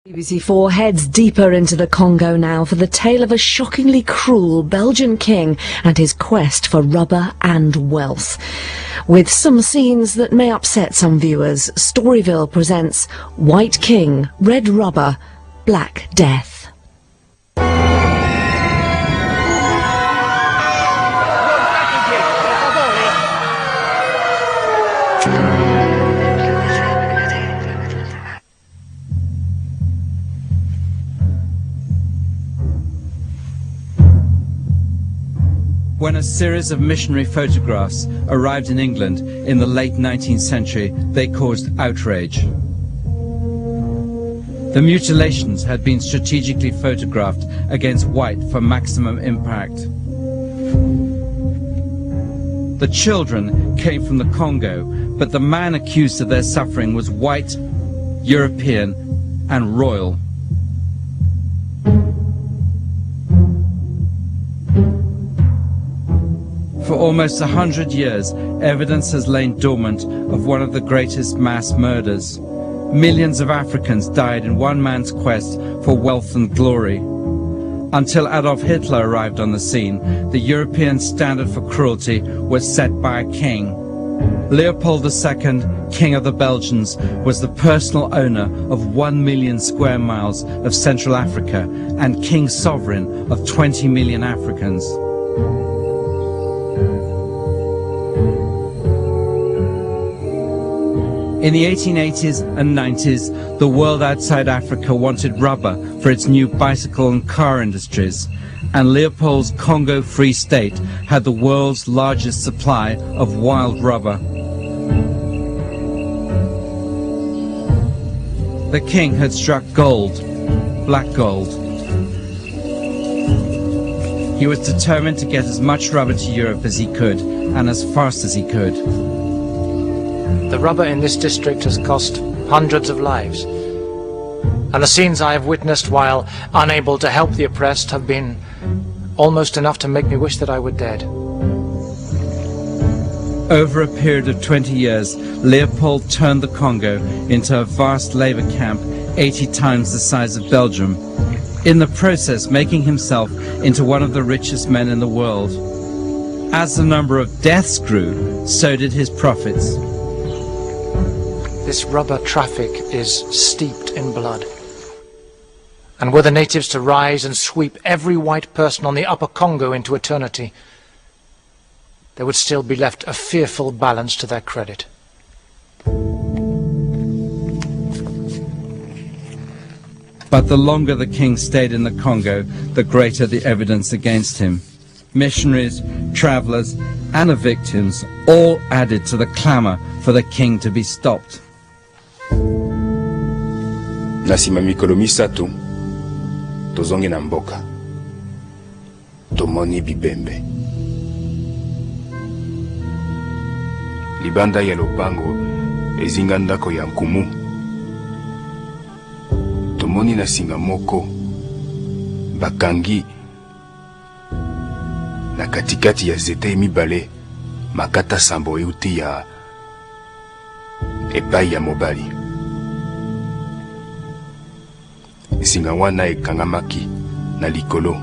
BBC4 heads deeper into the Congo now for the tale of a shockingly cruel Belgian king and his quest for rubber and wealth. With some scenes that may upset some viewers, Storyville presents White King, Red Rubber, Black Death. When a series of missionary photographs arrived in England in the late 19th century, they caused outrage. The mutilations had been strategically photographed against white for maximum impact. The children came from the Congo, but the man accused of their suffering was white, European, and royal. For almost 100 years, evidence has lain dormant of one of the greatest mass murders. Millions of Africans died in one man's quest for wealth and glory. Until Adolf Hitler arrived on the scene, the European standard for cruelty was set by a king. Leopold II, King of the Belgians, was the personal owner of 1 million square miles of Central Africa and king sovereign of 20 million Africans. In the 1880s and 90s, the world outside Africa wanted rubber for its new bicycle and car industries, and Leopold's Congo Free State had the world's largest supply of wild rubber. The king had struck gold, black gold. He was determined to get as much rubber to Europe as he could, and as fast as he could. The rubber in this district has cost hundreds of lives, and the scenes I have witnessed while unable to help the oppressed have been almost enough to make me wish that I were dead. Over a period of 20 years, Leopold turned the Congo into a vast labor camp 80 times the size of Belgium, in the process making himself into one of the richest men in the world. As the number of deaths grew, so did his profits. This rubber traffic is steeped in blood. And were the natives to rise and sweep every white person on the upper Congo into eternity, there would still be left a fearful balance to their credit. But the longer the king stayed in the Congo, the greater the evidence against him. Missionaries, travelers, and the victims all added to the clamor for the king to be stopped. Na nsima mikolo misato tozongi na mboka tomoni bibembe libanda ya lopango ezinga ndako ya nkumu tomoni na singa moko bakangi na katikati ya zete mibale makata sambo euti ya epai ya mobali. Singa wana ekangamaki na likolo.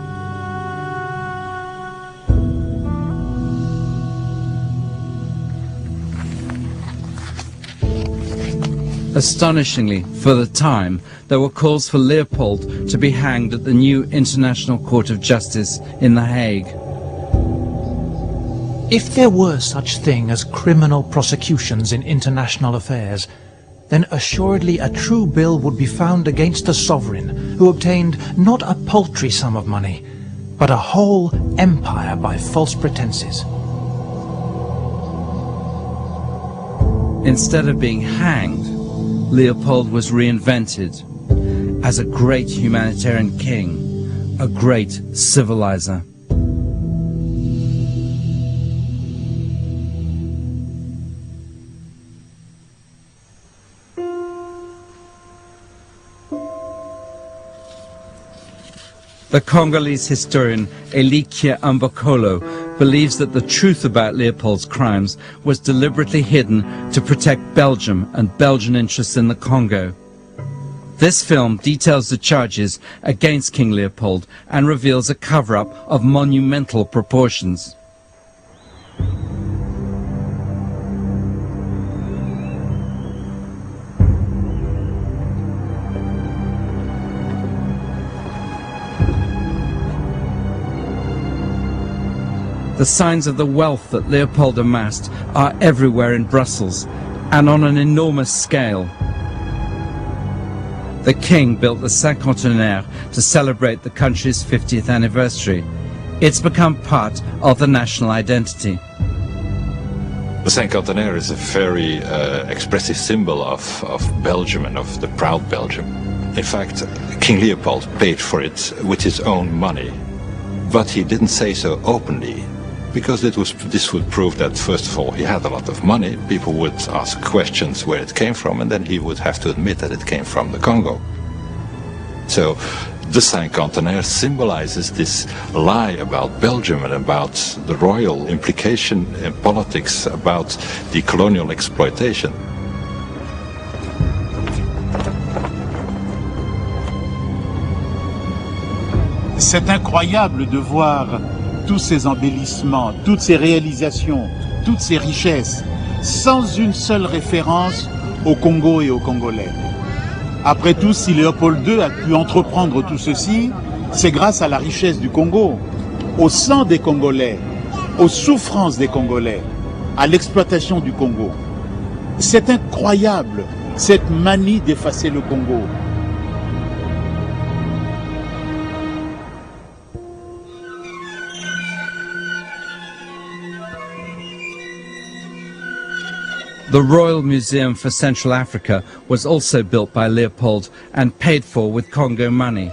Astonishingly, for the time, there were calls for Leopold to be hanged at the new International Court of Justice in The Hague. If there were such thing as criminal prosecutions in international affairs, then assuredly a true bill would be found against a sovereign who obtained not a paltry sum of money, but a whole empire by false pretenses. Instead of being hanged, Leopold was reinvented as a great humanitarian king, a great civilizer. The Congolese historian Elikia Ambokolo believes that the truth about Leopold's crimes was deliberately hidden to protect Belgium and Belgian interests in the Congo. This film details the charges against King Leopold and reveals a cover-up of monumental proportions. The signs of the wealth that Leopold amassed are everywhere in Brussels, and on an enormous scale. The king built the Cinquantenaire to celebrate the country's 50th anniversary. It's become part of the national identity. The Cinquantenaire is a very expressive symbol of Belgium and of the proud Belgium. In fact, King Leopold paid for it with his own money, but he didn't say so openly. Because this would prove that, first of all, he had a lot of money. People would ask questions where it came from, and then he would have to admit that it came from the Congo. So the Cinquantenaire symbolizes this lie about Belgium and about the royal implication in politics, about the colonial exploitation. C'est incroyable de voir tous ces embellissements, toutes ces réalisations, toutes ces richesses, sans une seule référence au Congo et aux Congolais. Après tout, si Léopold II a pu entreprendre tout ceci, c'est grâce à la richesse du Congo, au sang des Congolais, aux souffrances des Congolais, à l'exploitation du Congo. C'est incroyable, cette manie d'effacer le Congo. The Royal Museum for Central Africa was also built by Leopold and paid for with Congo money.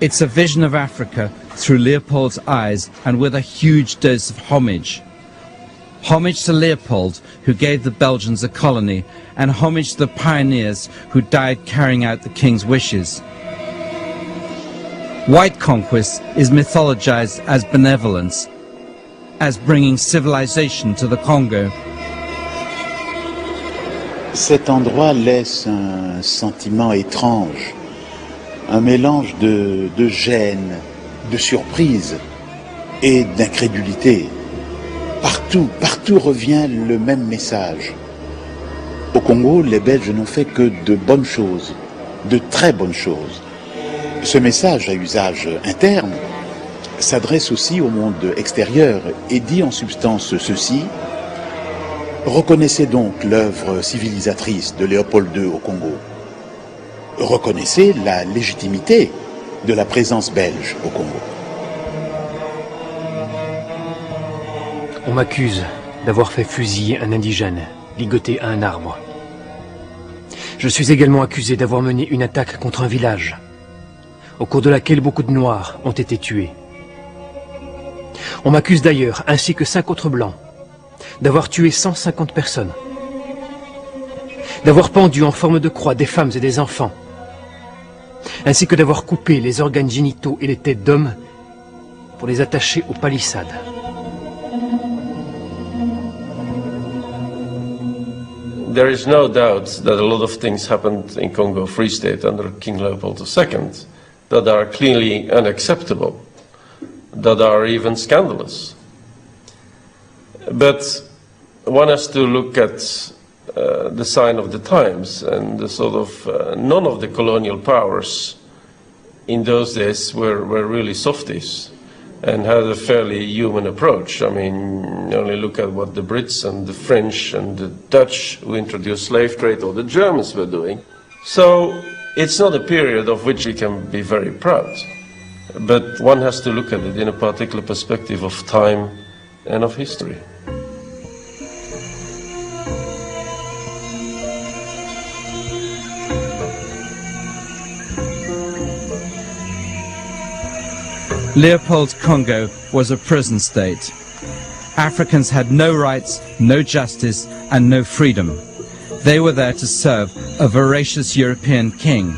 It's a vision of Africa through Leopold's eyes and with a huge dose of homage. Homage to Leopold, who gave the Belgians a colony, and homage to the pioneers who died carrying out the king's wishes. White conquest is mythologized as benevolence, as bringing civilization to the Congo. Cet endroit laisse un sentiment étrange, un mélange de gêne, de surprise et d'incrédulité. Partout revient le même message. Au Congo, les Belges n'ont fait que de bonnes choses, de très bonnes choses. Ce message à usage interne s'adresse aussi au monde extérieur et dit en substance ceci: reconnaissez donc l'œuvre civilisatrice de Léopold II au Congo. Reconnaissez la légitimité de la présence belge au Congo. On m'accuse d'avoir fait fusiller un indigène, ligoté à un arbre. Je suis également accusé d'avoir mené une attaque contre un village, au cours de laquelle beaucoup de Noirs ont été tués. On m'accuse d'ailleurs, ainsi que 5 autres Blancs, d'avoir tué 150 personnes, d'avoir pendu en forme de croix des femmes et des enfants, ainsi que d'avoir coupé les organes génitaux et les têtes d'hommes pour les attacher aux palissades. There is no doubt that a lot of things happened in Congo Free State under King Leopold II that are clearly unacceptable, that are even scandalous. But one has to look at the sign of the times, and the sort of none of the colonial powers in those days were really softies and had a fairly human approach. I mean, only look at what the Brits and the French and the Dutch who introduced slave trade, or the Germans were doing. So it's not a period of which we can be very proud, but one has to look at it in a particular perspective of time and of history. Leopold's Congo was a prison state. Africans had no rights, no justice, and no freedom. They were there to serve a voracious European king.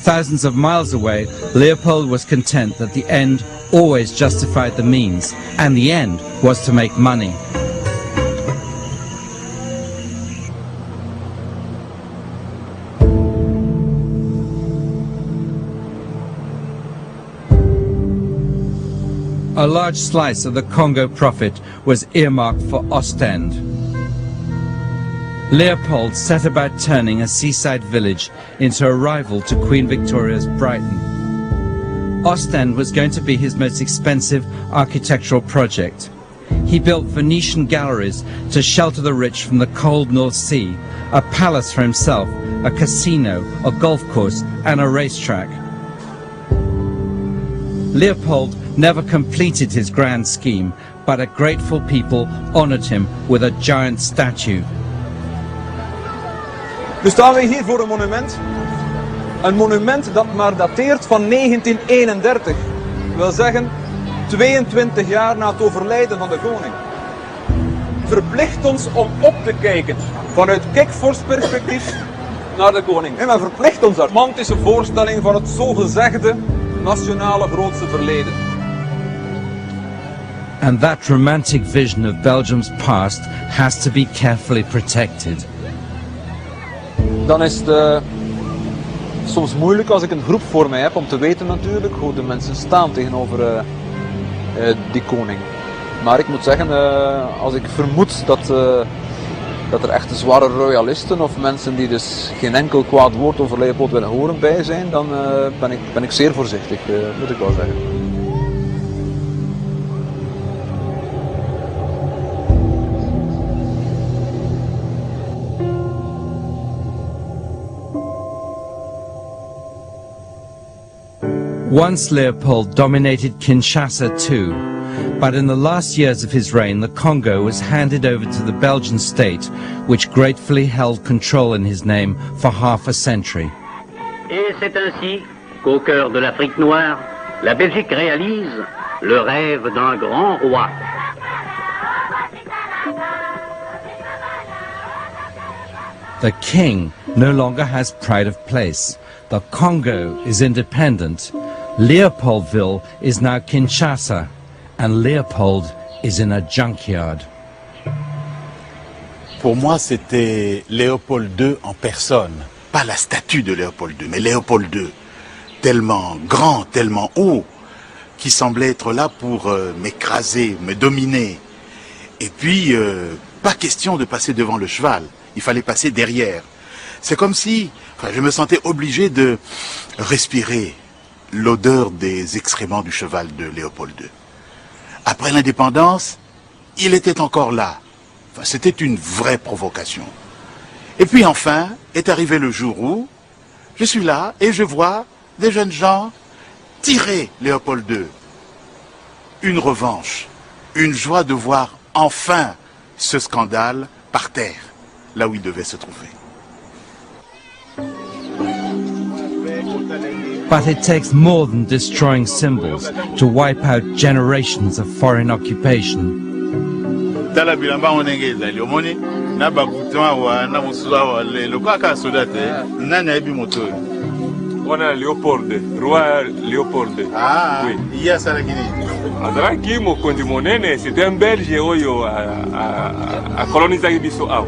Thousands of miles away, Leopold was content that the end always justified the means, and the end was to make money. A large slice of the Congo profit was earmarked for Ostend. Leopold set about turning a seaside village into a rival to Queen Victoria's Brighton. Ostend was going to be his most expensive architectural project. He built Venetian galleries to shelter the rich from the cold North Sea, a palace for himself, a casino, a golf course and a racetrack. Leopold never completed his grand scheme, but a grateful people honored him with a giant statue. Nu staan wij hier voor een monument. Een monument dat maar dateert van 1931. Dat wil zeggen, 22 jaar na het overlijden van de koning. Verplicht ons om op te kijken vanuit kikvorstperspectief naar de koning. En men verplicht ons dat romantische voorstelling van het zogezegde nationale grootste verleden. And that romantic vision of Belgium's past has to be carefully protected. Dan is het soms moeilijk als ik een groep voor mij heb om te weten natuurlijk hoe de mensen staan tegenover die koning. Maar ik moet zeggen, als ik vermoed dat er echt zware royalisten of mensen die dus geen enkel kwaad woord over Leopold willen horen bij zijn, dan ben ik zeer voorzichtig, moet ik wel zeggen. Once Leopold dominated Kinshasa too, but in the last years of his reign the Congo was handed over to the Belgian state, which gratefully held control in his name for half a century. Et c'est ainsi qu'au cœur de l'Afrique noire, la Belgique réalise le rêve d'un grand roi. The king no longer has pride of place. The Congo is independent. Leopoldville is now Kinshasa, and Leopold is in a junkyard. Pour moi, c'était Léopold II en personne. Pas la statue de Léopold II, mais Léopold II. Tellement grand, tellement haut, qui semblait être là pour m'écraser, me dominer. Et puis, pas question de passer devant le cheval. Il fallait passer derrière. C'est comme si je me sentais obligé de respirer l'odeur des excréments du cheval de Léopold II. Après l'indépendance, il était encore là. C'était une vraie provocation. Et puis enfin, est arrivé le jour où je suis là et je vois des jeunes gens tirer Léopold II. Une revanche, une joie de voir enfin ce scandale par terre, là où il devait se trouver. But it takes more than destroying symbols to wipe out generations of foreign occupation. On a Leopold, roi Leopold. Ah, oui. Il y a ça la Guinée. Azaraki mokonzi monene, c'était un Belge oyo a colonisé biso aw.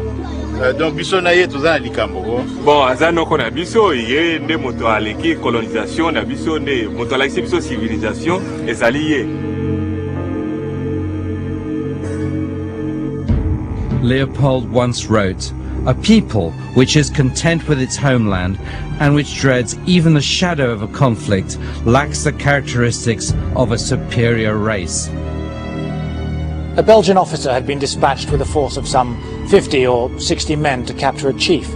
Donc biso na ye toza na likambo. Bon, azano kona biso ye nde moto aleki colonisation na biso nde moto aleki biso civilisation ezali ye. Leopold once wrote, "A people which is content with its homeland and which dreads even the shadow of a conflict lacks the characteristics of a superior race." A Belgian officer had been dispatched with a force of some 50 or 60 men to capture a chief.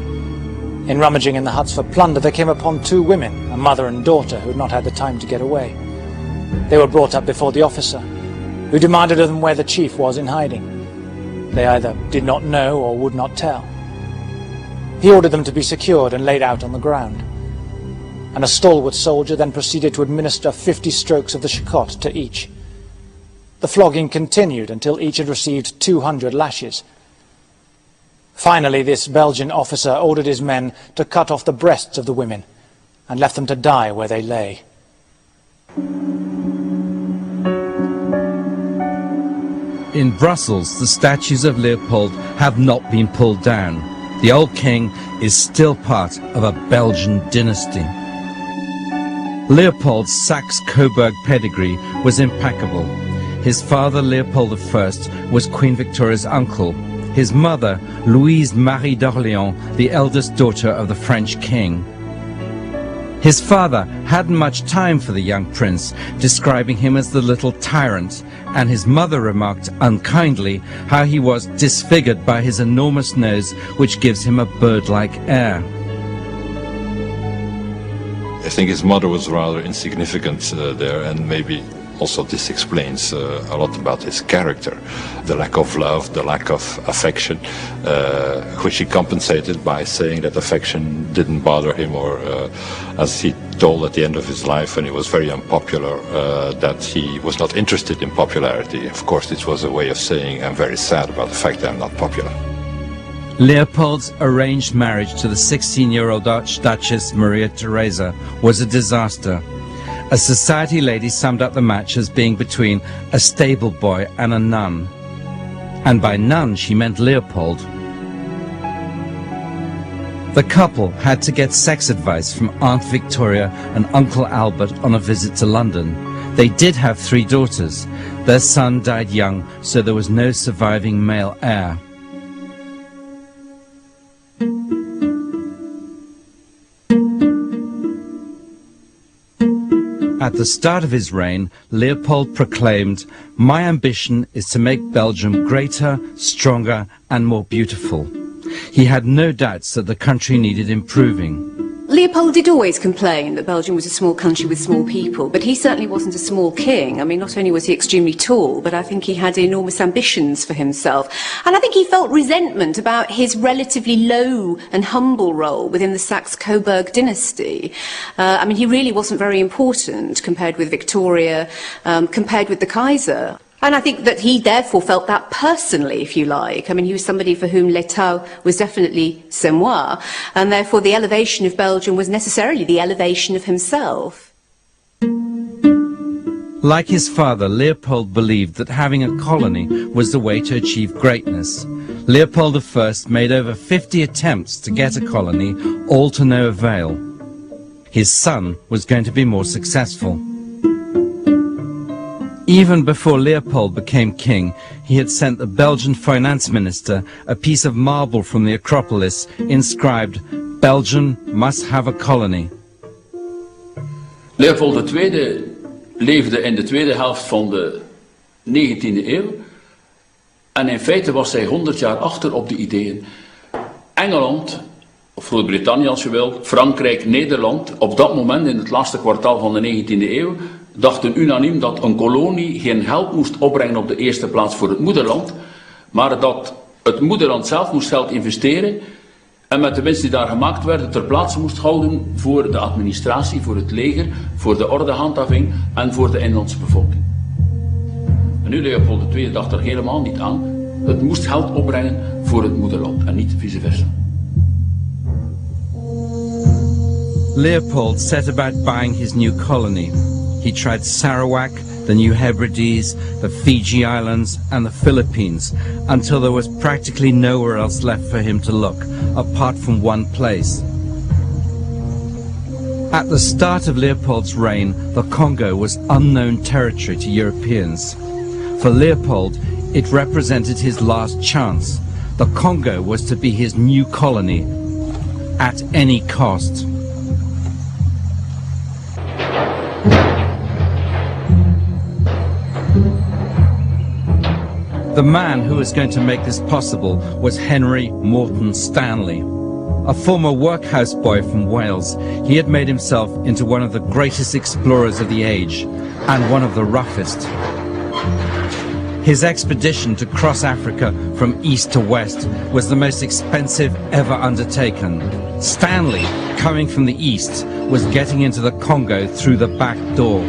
In rummaging in the huts for plunder, they came upon two women, a mother and daughter, who had not had the time to get away. They were brought up before the officer, who demanded of them where the chief was in hiding. They either did not know or would not tell. He ordered them to be secured and laid out on the ground. And a stalwart soldier then proceeded to administer 50 strokes of the shakot to each. The flogging continued until each had received 200 lashes. Finally, this Belgian officer ordered his men to cut off the breasts of the women and left them to die where they lay. In Brussels, the statues of Leopold have not been pulled down. The old king is still part of a Belgian dynasty. Leopold's Saxe-Coburg pedigree was impeccable. His father, Leopold I, was Queen Victoria's uncle. His mother, Louise Marie d'Orléans, the eldest daughter of the French king. His father hadn't much time for the young prince, describing him as the little tyrant, and his mother remarked unkindly how he was disfigured by his enormous nose, which gives him a bird-like air. I think his mother was rather insignificant there, and maybe also this explains a lot about his character. The lack of love, the lack of affection, which he compensated by saying that affection didn't bother him, or as he told at the end of his life when he was very unpopular, that he was not interested in popularity. Of course, this was a way of saying I'm very sad about the fact that I'm not popular. Leopold's arranged marriage to the 16-year-old Archduchess Maria Theresa was a disaster. A society lady summed up the match as being between a stable boy and a nun. And by nun she meant Leopold. The couple had to get sex advice from Aunt Victoria and Uncle Albert on a visit to London. They did have 3 daughters. Their son died young, so there was no surviving male heir. At the start of his reign, Leopold proclaimed, "My ambition is to make Belgium greater, stronger and more beautiful." He had no doubts that the country needed improving. Leopold did always complain that Belgium was a small country with small people, but he certainly wasn't a small king. I mean, not only was he extremely tall, but I think he had enormous ambitions for himself. And I think he felt resentment about his relatively low and humble role within the Saxe-Coburg dynasty. I mean, he really wasn't very important compared with Victoria, compared with the Kaiser. And I think that he therefore felt that personally, if you like. I mean, he was somebody for whom l'État was definitely c'est moi, and therefore the elevation of Belgium was necessarily the elevation of himself. Like his father, Leopold believed that having a colony was the way to achieve greatness. Leopold I made over 50 attempts to get a colony, all to no avail. His son was going to be more successful. Even before Leopold became king, he had sent the Belgian finance minister a piece of marble from the Acropolis inscribed, "Belgium must have a colony." Leopold II leefde in de tweede helft van de 19e eeuw. En in feite was hij 100 jaar achter op de ideeën. Engeland, of Groot-Brittannië als je wilt, Frankrijk, Nederland, op dat moment in het laatste kwartaal van de 19e eeuw, dachten unaniem dat een kolonie geen geld moest opbrengen op de eerste plaats voor het moederland, maar dat het moederland zelf moest geld investeren en met de winst die daar gemaakt werden ter plaatse moest houden voor de administratie, voor het leger, voor de ordehandhaving en voor de inlandse bevolking. En nu Leopold II dacht er helemaal niet aan. Het moest geld opbrengen voor het moederland en niet vice versa. Leopold set about buying his new colony. He tried Sarawak, the New Hebrides, the Fiji Islands and the Philippines, until there was practically nowhere else left for him to look, apart from one place. At the start of Leopold's reign, the Congo was unknown territory to Europeans. For Leopold, it represented his last chance. The Congo was to be his new colony, at any cost. The man who was going to make this possible was Henry Morton Stanley. A former workhouse boy from Wales, he had made himself into one of the greatest explorers of the age, and one of the roughest. His expedition to cross Africa from east to west was the most expensive ever undertaken. Stanley, coming from the east, was getting into the Congo through the back door.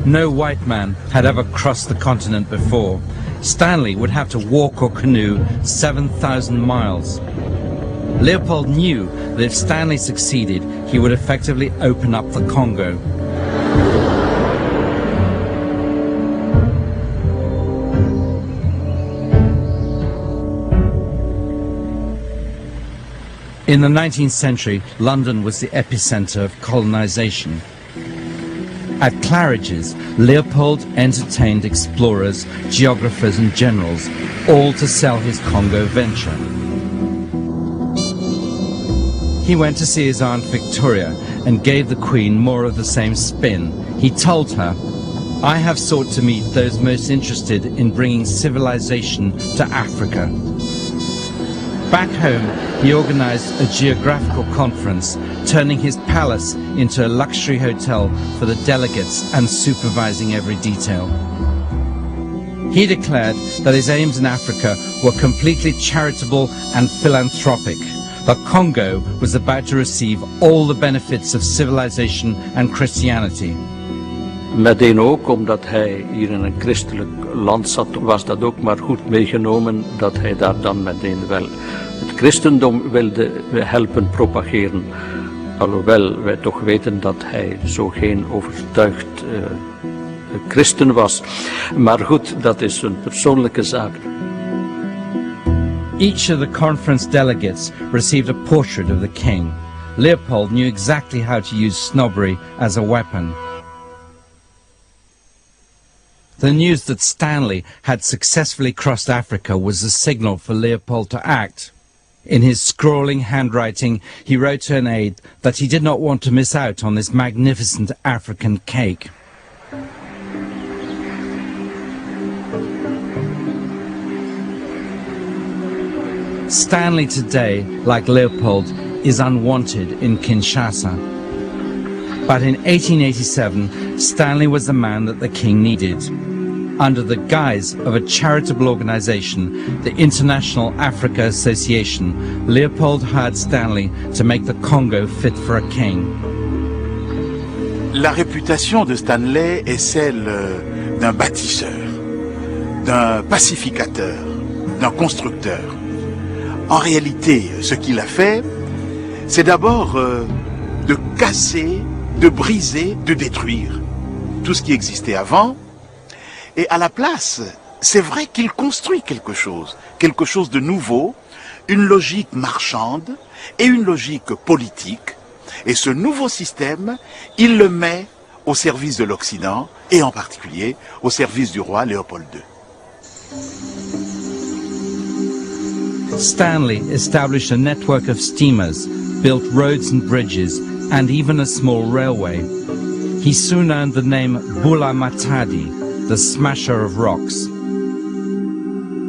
No white man had ever crossed the continent before. Stanley would have to walk or canoe 7,000 miles. Leopold knew that if Stanley succeeded, he would effectively open up the Congo. In the 19th century, London was the epicenter of colonization. At Claridge's, Leopold entertained explorers, geographers and generals, all to sell his Congo venture. He went to see his Aunt Victoria and gave the Queen more of the same spin. He told her, "I have sought to meet those most interested in bringing civilization to Africa." Back home, he organized a geographical conference, turning his palace into a luxury hotel for the delegates and supervising every detail. He declared that his aims in Africa were completely charitable and philanthropic. The Congo was about to receive all the benefits of civilization and Christianity. Meteen ook, omdat hij hier in een christelijk land zat, was dat ook maar goed meegenomen dat hij daar dan meteen wel het christendom wilde helpen propageren. Alhoewel wij toch weten dat hij zo geen overtuigd christen was. Maar goed, dat is een persoonlijke zaak. Each of the conference delegates received a portrait of the king. Leopold knew exactly how to use snobbery as a weapon. The news that Stanley had successfully crossed Africa was the signal for Leopold to act. In his scrawling handwriting, he wrote to an aide that he did not want to miss out on this magnificent African cake. Stanley today, like Leopold, is unwanted in Kinshasa. But in 1887, Stanley was the man that the king needed. Under the guise of a charitable organization, the International Africa Association, Leopold hired Stanley to make the Congo fit for a king. La réputation de Stanley est celle d'un bâtisseur, d'un pacificateur, d'un constructeur. En réalité, ce qu'il a fait, c'est d'abord de casser, de briser, de détruire tout ce qui existait avant. Et à la place, c'est vrai qu'il construit quelque chose de nouveau, une logique marchande et une logique politique. Et ce nouveau système, il le met au service de l'Occident et en particulier au service du roi Léopold II. Stanley established a network of steamers, built roads and bridges, and even a small railway. He soon earned the name Bula Matadi, the smasher of rocks.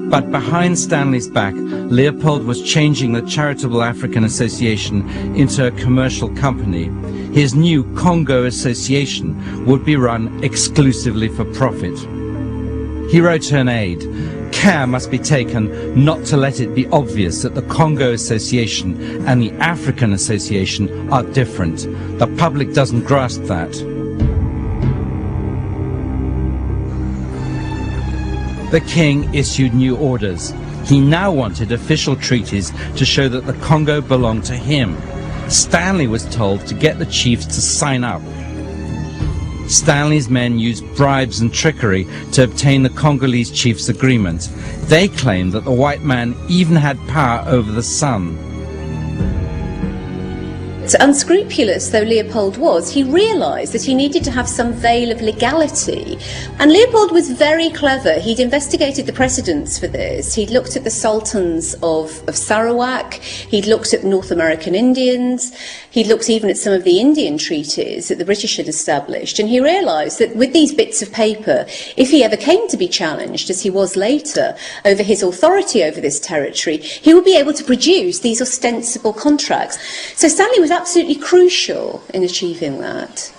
But behind Stanley's back, Leopold was changing the Charitable African Association into a commercial company. His new Congo Association would be run exclusively for profit. He wrote to an aide, "Care must be taken not to let it be obvious that the Congo Association and the African Association are different. The public doesn't grasp that." The king issued new orders. He now wanted official treaties to show that the Congo belonged to him. Stanley was told to get the chiefs to sign up. Stanley's men used bribes and trickery to obtain the Congolese chiefs' agreement. They claimed that the white man even had power over the sun. So unscrupulous though Leopold was, he realised that he needed to have some veil of legality. And Leopold was very clever. He'd investigated the precedents for this. He'd looked at the sultans of Sarawak. He'd looked at North American Indians. He'd looked even at some of the Indian treaties that the British had established. And he realised that with these bits of paper, if he ever came to be challenged, as he was later, over his authority over this territory, he would be able to produce these ostensible contracts. So Stanley was absolutely crucial in achieving that.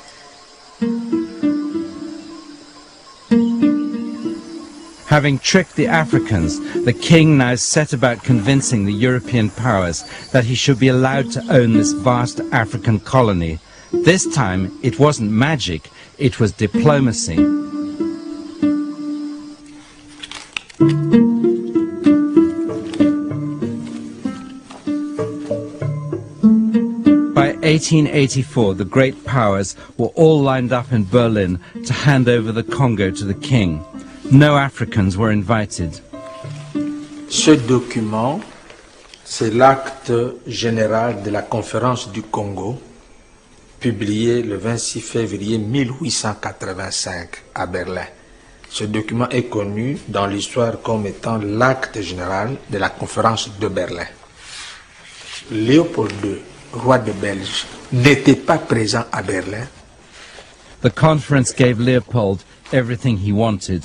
Having tricked the Africans, the king now set about convincing the European powers that he should be allowed to own this vast African colony. This time, it wasn't magic, it was diplomacy. By 1884, the great powers were all lined up in Berlin to hand over the Congo to the king. No Africans were invited. Ce document, c'est l'acte général de la conférence du Congo publié le 26 février 1885 à Berlin. Ce document est connu dans l'histoire comme étant l'acte général de la conférence de Berlin. Léopold II, roi de Belge, n'était pas présent à Berlin. The conference gave Leopold everything he wanted.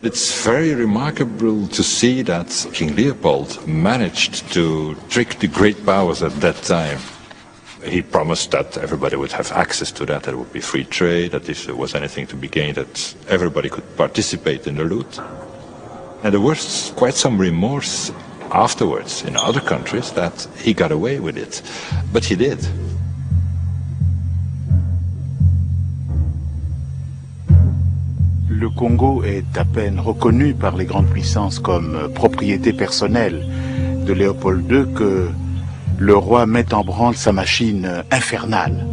It's very remarkable to see that King Leopold managed to trick the great powers at that time. He promised that everybody would have access to that there would be free trade, that if there was anything to be gained, that everybody could participate in the loot. And there was quite some remorse afterwards in other countries that he got away with it. But he did. Le Congo est à peine reconnu par les grandes puissances comme propriété personnelle de Léopold II que le roi met en branle sa machine infernale.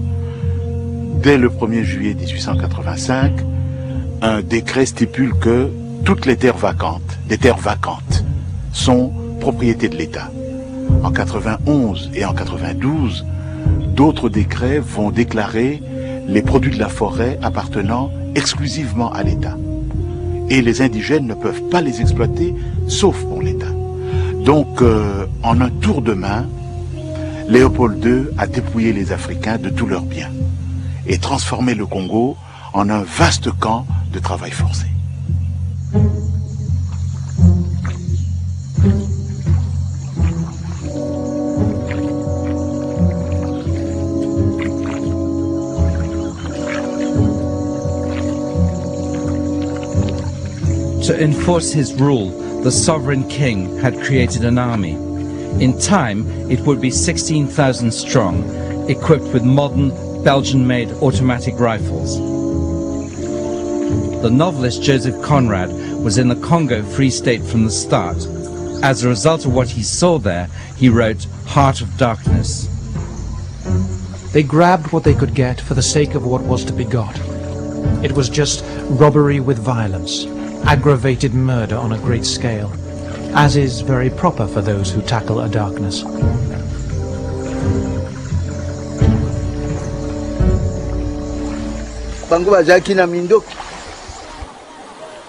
Dès le 1er juillet 1885, un décret stipule que toutes les terres vacantes, sont propriété de l'État. En 91 et en 92, d'autres décrets vont déclarer les produits de la forêt appartenant exclusivement à l'État. Et les indigènes ne peuvent pas les exploiter, sauf pour l'État. Donc, en un tour de main, Léopold II a dépouillé les Africains de tous leurs biens et transformé le Congo en un vaste camp de travail forcé. To enforce his rule, the sovereign king had created an army. In time, it would be 16,000 strong, equipped with modern, Belgian-made automatic rifles. The novelist Joseph Conrad was in the Congo Free State from the start. As a result of what he saw there, he wrote Heart of Darkness. They grabbed what they could get for the sake of what was to be got. It was just robbery with violence, aggravated murder on a great scale, as is very proper for those who tackle a darkness. Bango bazaki na mindoki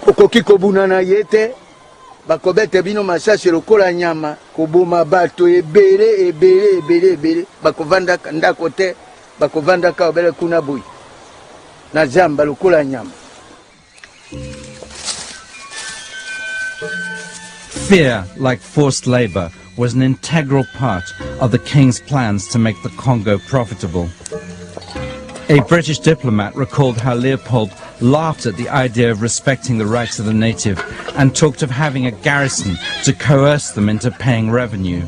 okoki kobunana yete bakobete bino masasi lokola nyama koboma bato ebele bakovanda ndako te bakovanda ka obele kuna boyi na zamba lokola nyama. Fear, like forced labor, was an integral part of the king's plans to make the Congo profitable. A British diplomat recalled how Leopold laughed at the idea of respecting the rights of the native and talked of having a garrison to coerce them into paying revenue.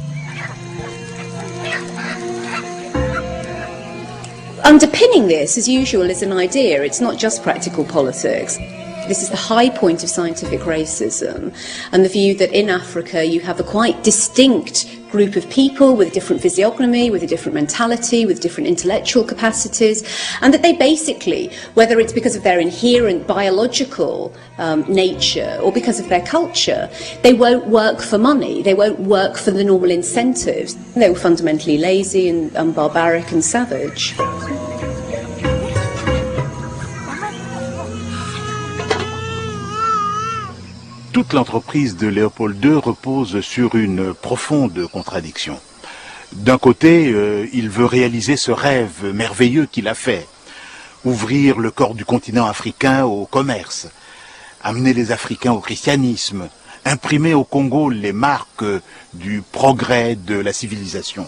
Underpinning this, as usual, is an idea. It's not just practical politics. This is the high point of scientific racism and the view that in Africa you have a quite distinct group of people with a different physiognomy, with a different mentality, with different intellectual capacities, and that they basically, whether it's because of their inherent biological nature or because of their culture, they won't work for money, they won't work for the normal incentives. They were fundamentally lazy and barbaric and savage. Toute l'entreprise de Léopold II repose sur une profonde contradiction. D'un côté, il veut réaliser ce rêve merveilleux qu'il a fait, ouvrir le corps du continent africain au commerce, amener les Africains au christianisme, imprimer au Congo les marques du progrès de la civilisation.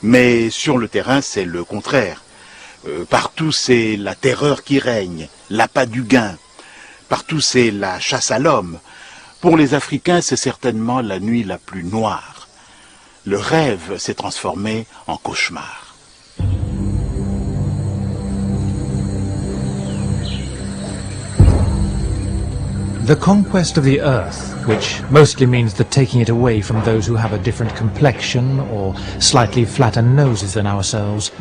Mais sur le terrain, c'est le contraire. Partout, c'est la terreur qui règne, l'appât du gain. Partout, c'est la chasse à l'homme. Pour les Africains, c'est certainement la nuit la plus noire. Le rêve s'est transformé en cauchemar. The conquest of the earth, which mostly means the taking it away from those who have a different complexion or slightly flatter noses than ourselves,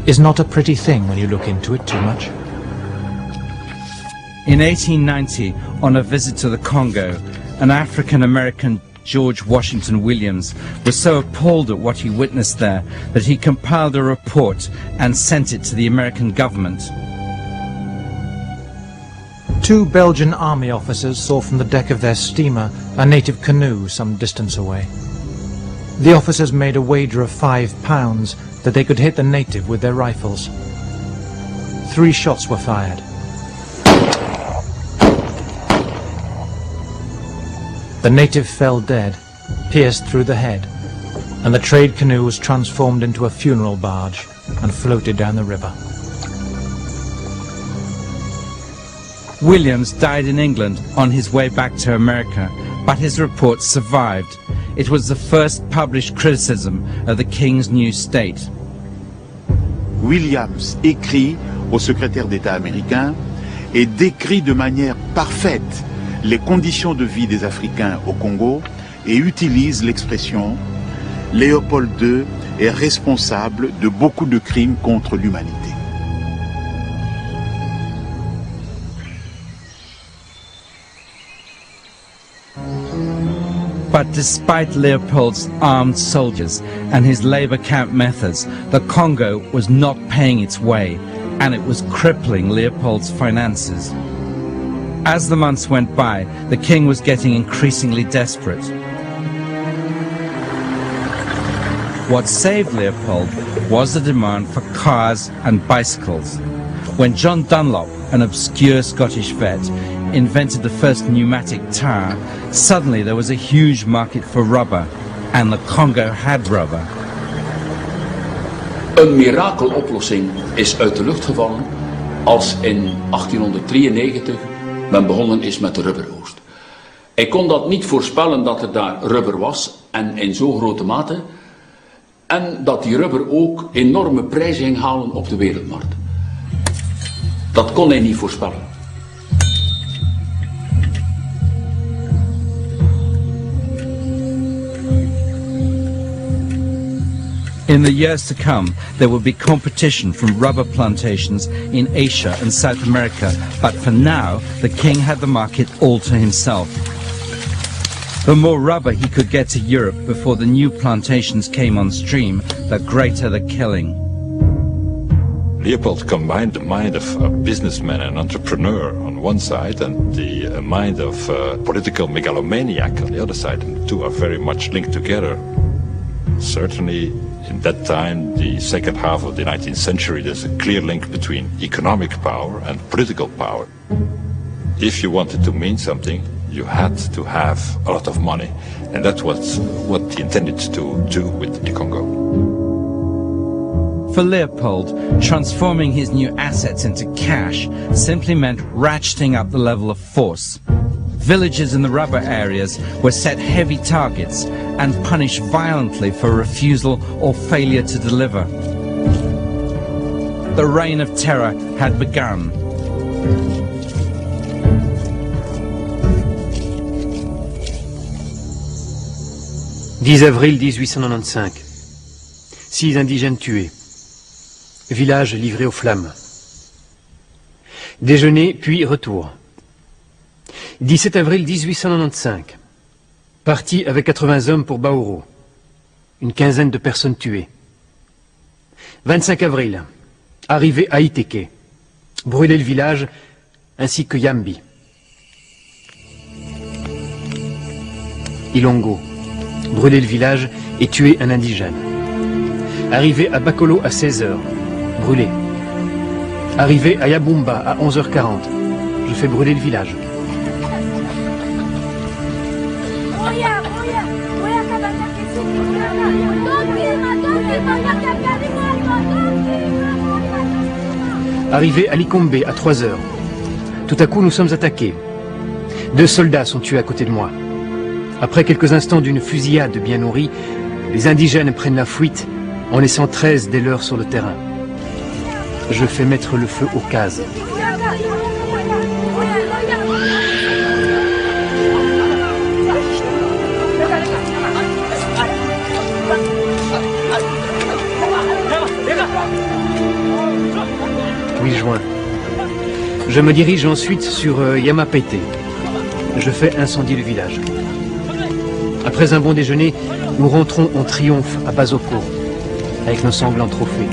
is not a pretty thing when you look into it too much. In 1890, on a visit to the Congo, an African-American George Washington Williams, was so appalled at what he witnessed there that he compiled a report and sent it to the American government. 2 Belgian army officers saw from the deck of their steamer a native canoe some distance away. The officers made a wager of £5 that they could hit the native with their rifles. 3 shots were fired. The native fell dead, pierced through the head, and the trade canoe was transformed into a funeral barge and floated down the river. Williams died in England on his way back to America, but his report survived. It was the first published criticism of the King's new state. Williams écrit au secrétaire d'État américain et décrit de manière parfaite les conditions de vie des Africains au Congo et utilise l'expression « Léopold II est responsable de beaucoup de crimes contre l'humanité ». But despite Leopold's armed soldiers and his labor camp methods, the Congo was not paying its way, and it was crippling Leopold's finances. As the months went by, the king was getting increasingly desperate. What saved Leopold was the demand for cars and bicycles. When John Dunlop, an obscure Scottish vet, invented the first pneumatic tire, suddenly there was a huge market for rubber, and the Congo had rubber. Een mirakeloplossing is uit de lucht gevallen als in 1893 men begonnen is met de rubberoogst. Hij kon dat niet voorspellen dat er daar rubber was en in zo grote mate, en dat die rubber ook enorme prijzen ging halen op de wereldmarkt. Dat kon hij niet voorspellen. In the years to come, there will be competition from rubber plantations in Asia and South America, but for now, the king had the market all to himself. The more rubber he could get to Europe before the new plantations came on stream, the greater the killing. Leopold combined the mind of a businessman and entrepreneur on one side and the mind of a political megalomaniac on the other side, and the two are very much linked together. Certainly, in that time, the second half of the 19th century, there's a clear link between economic power and political power. If you wanted to mean something, you had to have a lot of money, and that's what he intended to do with the Congo. For Leopold, transforming his new assets into cash simply meant ratcheting up the level of force. Villages in the rubber areas were set heavy targets and punished violently for refusal or failure to deliver. The reign of terror had begun. « 10 avril 1895. 6 indigènes tués. Village livré aux flammes. Déjeuner puis retour. 17 avril 1895. Parti avec 80 hommes pour Baouro. Une quinzaine de personnes tuées. 25 avril. Arrivé à Iteke. Brûler le village ainsi que Yambi. Ilongo. Brûler le village et tuer un indigène. Arrivé à Bakolo à 16h. Brûler. Arrivé à Yabumba à 11h40. Je fais brûler le village. Arrivé à Likombe à 3h. Tout à coup, nous sommes attaqués. 2 soldats sont tués à côté de moi. Après quelques instants d'une fusillade bien nourrie, les indigènes prennent la fuite en laissant 13 des leurs sur le terrain. Je fais mettre le feu aux cases. « 8 juin. Je me dirige ensuite sur Yamapete. Je fais incendier le village. Après un bon déjeuner, nous rentrons en triomphe à Basoko, avec nos sanglants trophées.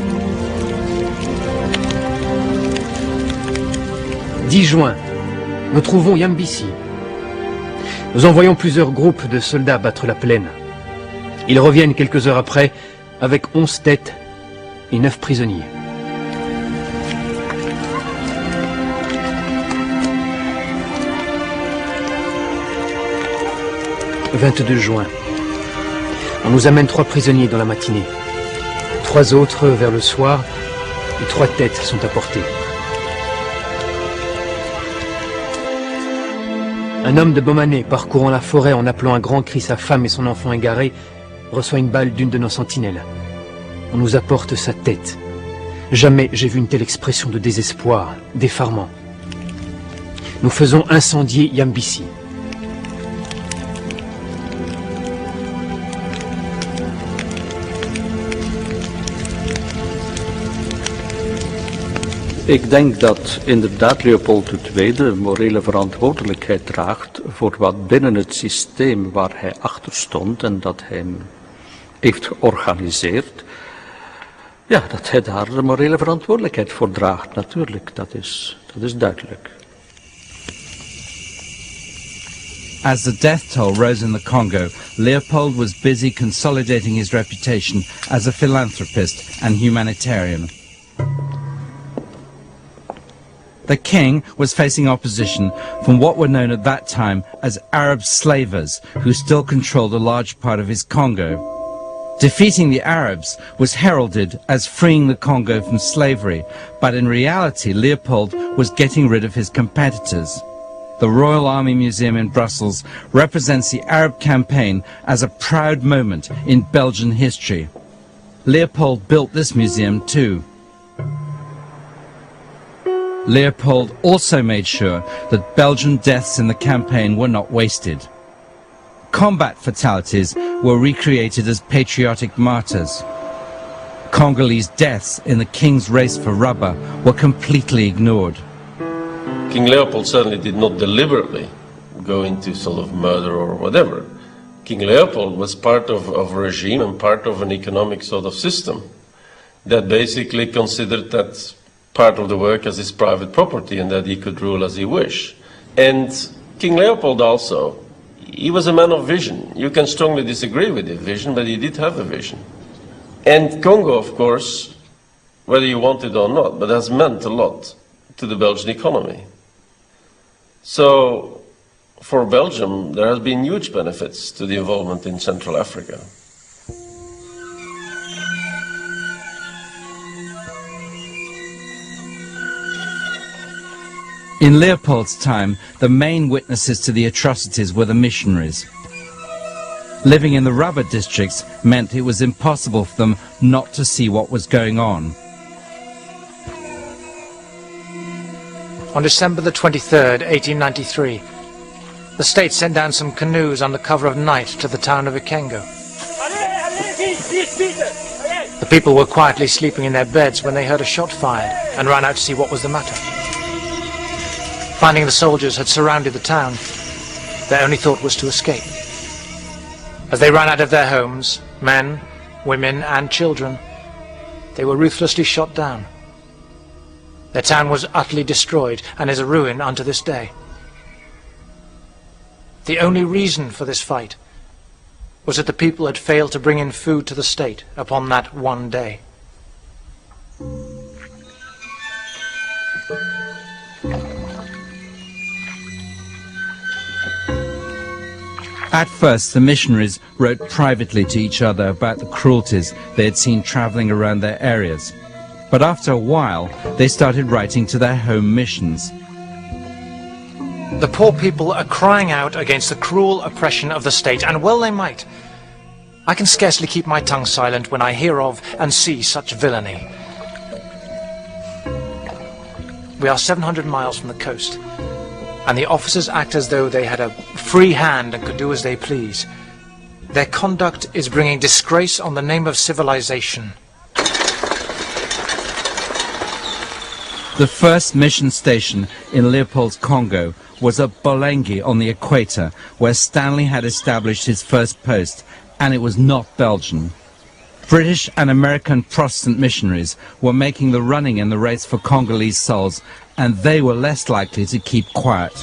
10 juin, nous trouvons Yambisi. Nous envoyons plusieurs groupes de soldats battre la plaine. Ils reviennent quelques heures après avec 11 têtes et 9 prisonniers. Le 22 juin, on nous amène 3 prisonniers dans la matinée. 3 autres vers le soir et 3 têtes sont apportées. Un homme de Bomané, parcourant la forêt en appelant un grand cri sa femme et son enfant égarés, reçoit une balle d'une de nos sentinelles. On nous apporte sa tête. Jamais j'ai vu une telle expression de désespoir, d'effarement. Nous faisons incendier Yambisi. Ik denk dat inderdaad Leopold II morele verantwoordelijkheid draagt voor wat binnen het systeem waar hij achter stond en dat hij heeft georganiseerd, ja, dat hij daar de morele verantwoordelijkheid voor draagt, natuurlijk, dat is duidelijk. As the death toll rose in the Congo, Leopold was busy consolidating his reputation as a philanthropist and humanitarian. The king was facing opposition from what were known at that time as Arab slavers, who still controlled a large part of his Congo. Defeating the Arabs was heralded as freeing the Congo from slavery, but in reality Leopold was getting rid of his competitors. The Royal Army Museum in Brussels represents the Arab campaign as a proud moment in Belgian history. Leopold built this museum too. Leopold also made sure that Belgian deaths in the campaign were not wasted. Combat fatalities were recreated as patriotic martyrs. Congolese deaths in the king's race for rubber were completely ignored. King Leopold certainly did not deliberately go into sort of murder or whatever. King Leopold was part of a regime and part of an economic sort of system that basically considered that part of the work as his private property and that he could rule as he wished. And King Leopold also, he was a man of vision. You can strongly disagree with his vision, but he did have a vision. And Congo, of course, whether you want it or not, but has meant a lot to the Belgian economy. So for Belgium, there has been huge benefits to the involvement in Central Africa. In Leopold's time, the main witnesses to the atrocities were the missionaries. Living in the rubber districts meant it was impossible for them not to see what was going on. On December the 23rd, 1893, the state sent down some canoes under cover of night to the town of Ikengo. The people were quietly sleeping in their beds when they heard a shot fired and ran out to see what was the matter. Finding the soldiers had surrounded the town, their only thought was to escape. As they ran out of their homes, men, women and children, they were ruthlessly shot down. Their town was utterly destroyed and is a ruin unto this day. The only reason for this fight was that the people had failed to bring in food to the state upon that one day. At first, the missionaries wrote privately to each other about the cruelties they had seen traveling around their areas. But after a while, they started writing to their home missions. The poor people are crying out against the cruel oppression of the state, and well they might. I can scarcely keep my tongue silent when I hear of and see such villainy. We are 700 miles from the coast, and the officers act as though they had a free hand and could do as they please. Their conduct is bringing disgrace on the name of civilization. The first mission station in Leopold's Congo was at Bolenghi on the equator, where Stanley had established his first post, and it was not Belgian. British and American Protestant missionaries were making the running in the race for Congolese souls, and they were less likely to keep quiet.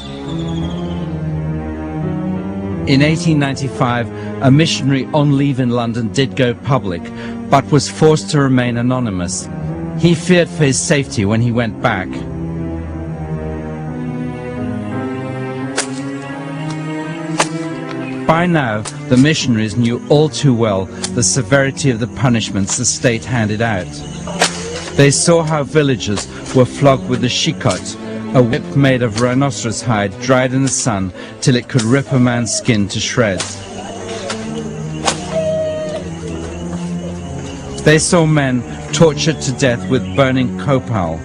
In 1895, a missionary on leave in London did go public, but was forced to remain anonymous. He feared for his safety when he went back. By now, the missionaries knew all too well the severity of the punishments the state handed out. They saw how villagers were flogged with the shikot, a whip made of rhinoceros hide dried in the sun till it could rip a man's skin to shreds. They saw men tortured to death with burning copal.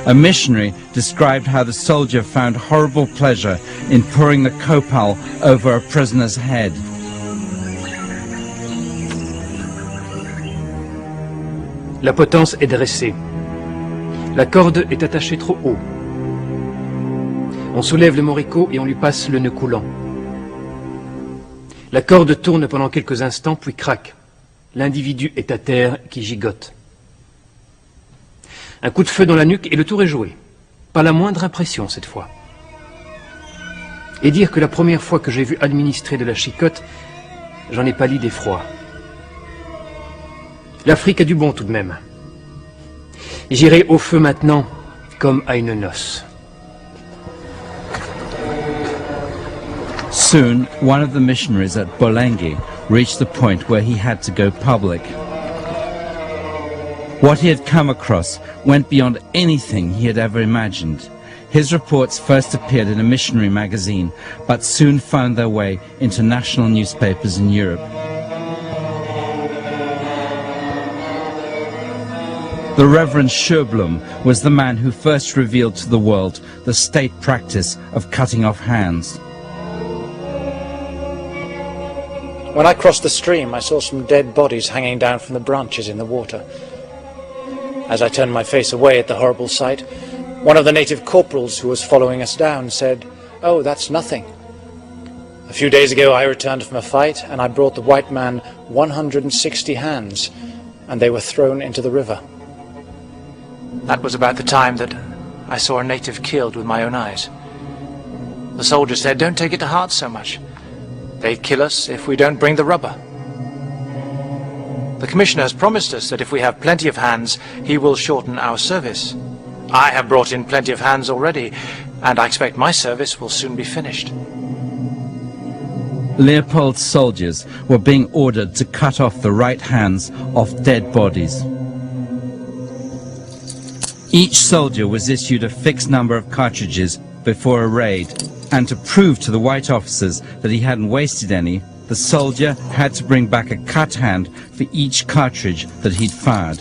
A missionary described how the soldier found horrible pleasure in pouring the copal over a prisoner's head. La potence est dressée. La corde est attachée trop haut. On soulève le moricaud et on lui passe le nœud coulant. La corde tourne pendant quelques instants puis craque. L'individu est à terre qui gigote. Un coup de feu dans la nuque et le tour est joué. Pas la moindre impression cette fois. Et dire que la première fois que j'ai vu administrer de la chicotte, j'en ai pâli d'effroi. L'Afrique a du bon tout de même. J'irai au feu maintenant comme à une noce. Soon, one of the missionaries at Bolenghi reached the point where he had to go public. What he had come across went beyond anything he had ever imagined. His reports first appeared in a missionary magazine, but soon found their way into national newspapers in Europe. The Reverend Sjöblom was the man who first revealed to the world the state practice of cutting off hands. When I crossed the stream, I saw some dead bodies hanging down from the branches in the water. As I turned my face away at the horrible sight, one of the native corporals who was following us down said, "Oh, that's nothing. A few days ago I returned from a fight and I brought the white man 160 hands, and they were thrown into the river." That was about the time that I saw a native killed with my own eyes. The soldier said, "Don't take it to heart so much. They'd kill us if we don't bring the rubber." The Commissioner has promised us that if we have plenty of hands, he will shorten our service. I have brought in plenty of hands already, and I expect my service will soon be finished. Leopold's soldiers were being ordered to cut off the right hands of dead bodies. Each soldier was issued a fixed number of cartridges before a raid, and to prove to the white officers that he hadn't wasted any, the soldier had to bring back a cut hand for each cartridge that he'd fired.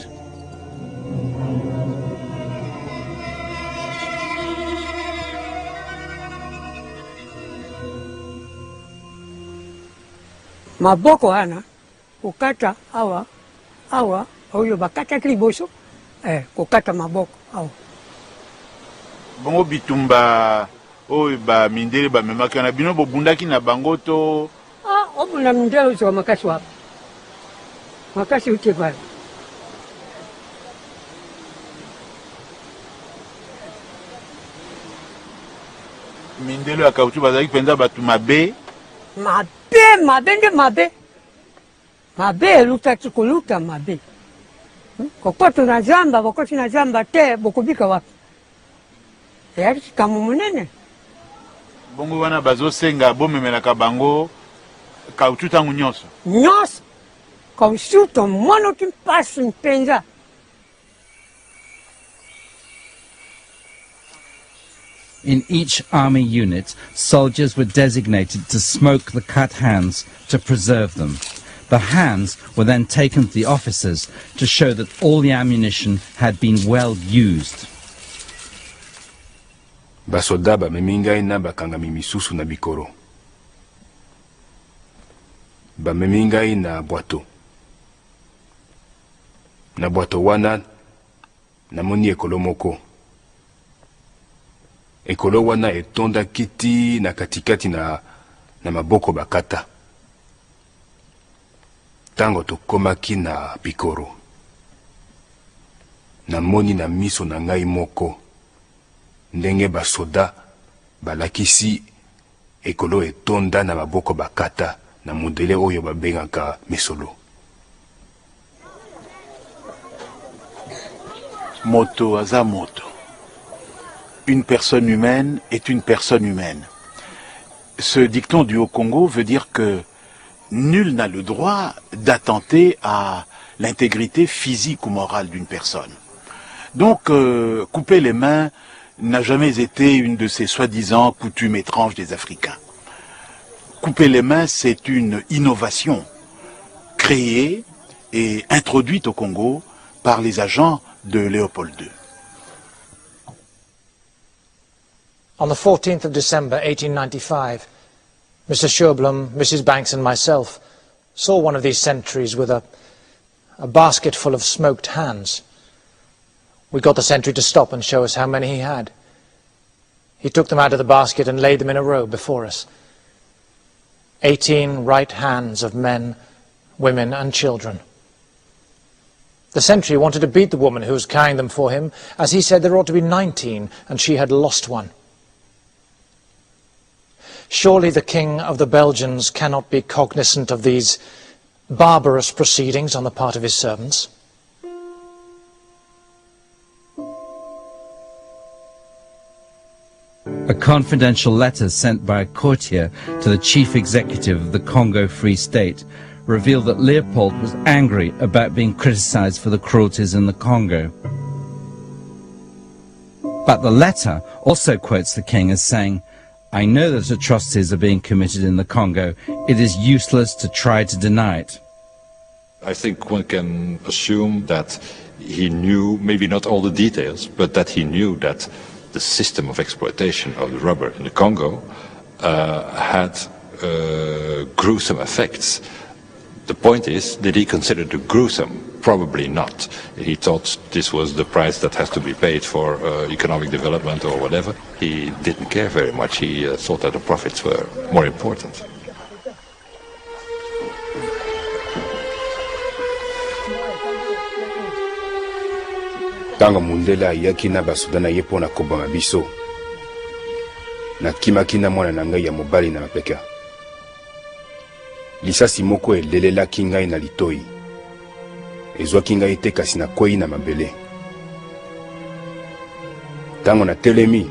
Maboko ana kukata awa oyo bakata kliboso kukata maboko awa. Bongo bitumba oyo ba mindele ba memaki na bino bobundaki na bango to obuna mindele zo makasi wapi makasi uche pale. Mindele ya kauchu bazaki penza batu mabe mabe luta tukuluta mabe kokoto na zamba bokoti na zamba te bokubika wapi yari kikamu munene. Bongo wana bazosenga bomemelaka bango kauchu tangu nyonso kauchuto mono kimpasi mpenza. In each army unit, soldiers were designated to smoke the cut hands to preserve them. The hands were then taken to the officers to show that all the ammunition had been well used. Basoda bamemingai na bakangami misusu na bikoro. Bamemingai na bwato. Na bwato wana namoni ekolo moko. ekolo wana etondaki ti na katikati na maboko bakata. Tango tokomaki na Pikoro, namoni na miso na ngai moko ndenge basoda balakisi ekolo etonda na maboko bakata na modele oyo babengaka mesolo. Moto aza moto. Une personne humaine est une personne humaine. Ce dicton du Haut-Congo veut dire que nul n'a le droit d'attenter à l'intégrité physique ou morale d'une personne. Donc, couper les mains n'a jamais été une de ces soi-disant coutumes étranges des Africains. Couper les mains, c'est une innovation créée et introduite au Congo par les agents de Léopold II. On the 14th of December 1895, Mr. Sherblum, Mrs. Banks and myself saw one of these sentries with a basket full of smoked hands. We got the sentry to stop and show us how many he had. He took them out of the basket and laid them in a row before us. 18 right hands of men, women and children. The sentry wanted to beat the woman who was carrying them for him, as he said there ought to be 19 and she had lost one. Surely the King of the Belgians cannot be cognizant of these barbarous proceedings on the part of his servants. A confidential letter sent by a courtier to the chief executive of the Congo Free State revealed that Leopold was angry about being criticized for the cruelties in the Congo. But the letter also quotes the king as saying, "I know that atrocities are being committed in the Congo. It is useless to try to deny it." I think one can assume that he knew, maybe not all the details, but that he knew that the system of exploitation of the rubber in the Congo had gruesome effects. The point is, did he consider it gruesome? Probably not. He thought this was the price that has to be paid for economic development or whatever. He didn't care very much. He thought that the profits were more important. Tango mundela ayaki na basoda na ye mpona koboma biso, nakimaki na mwana na ngai ya mobali na mapeka. Lisasi moko elelelaki ngai na litoi, ezwaki ngai te kasi nakwei na mabele. Tango natelemi,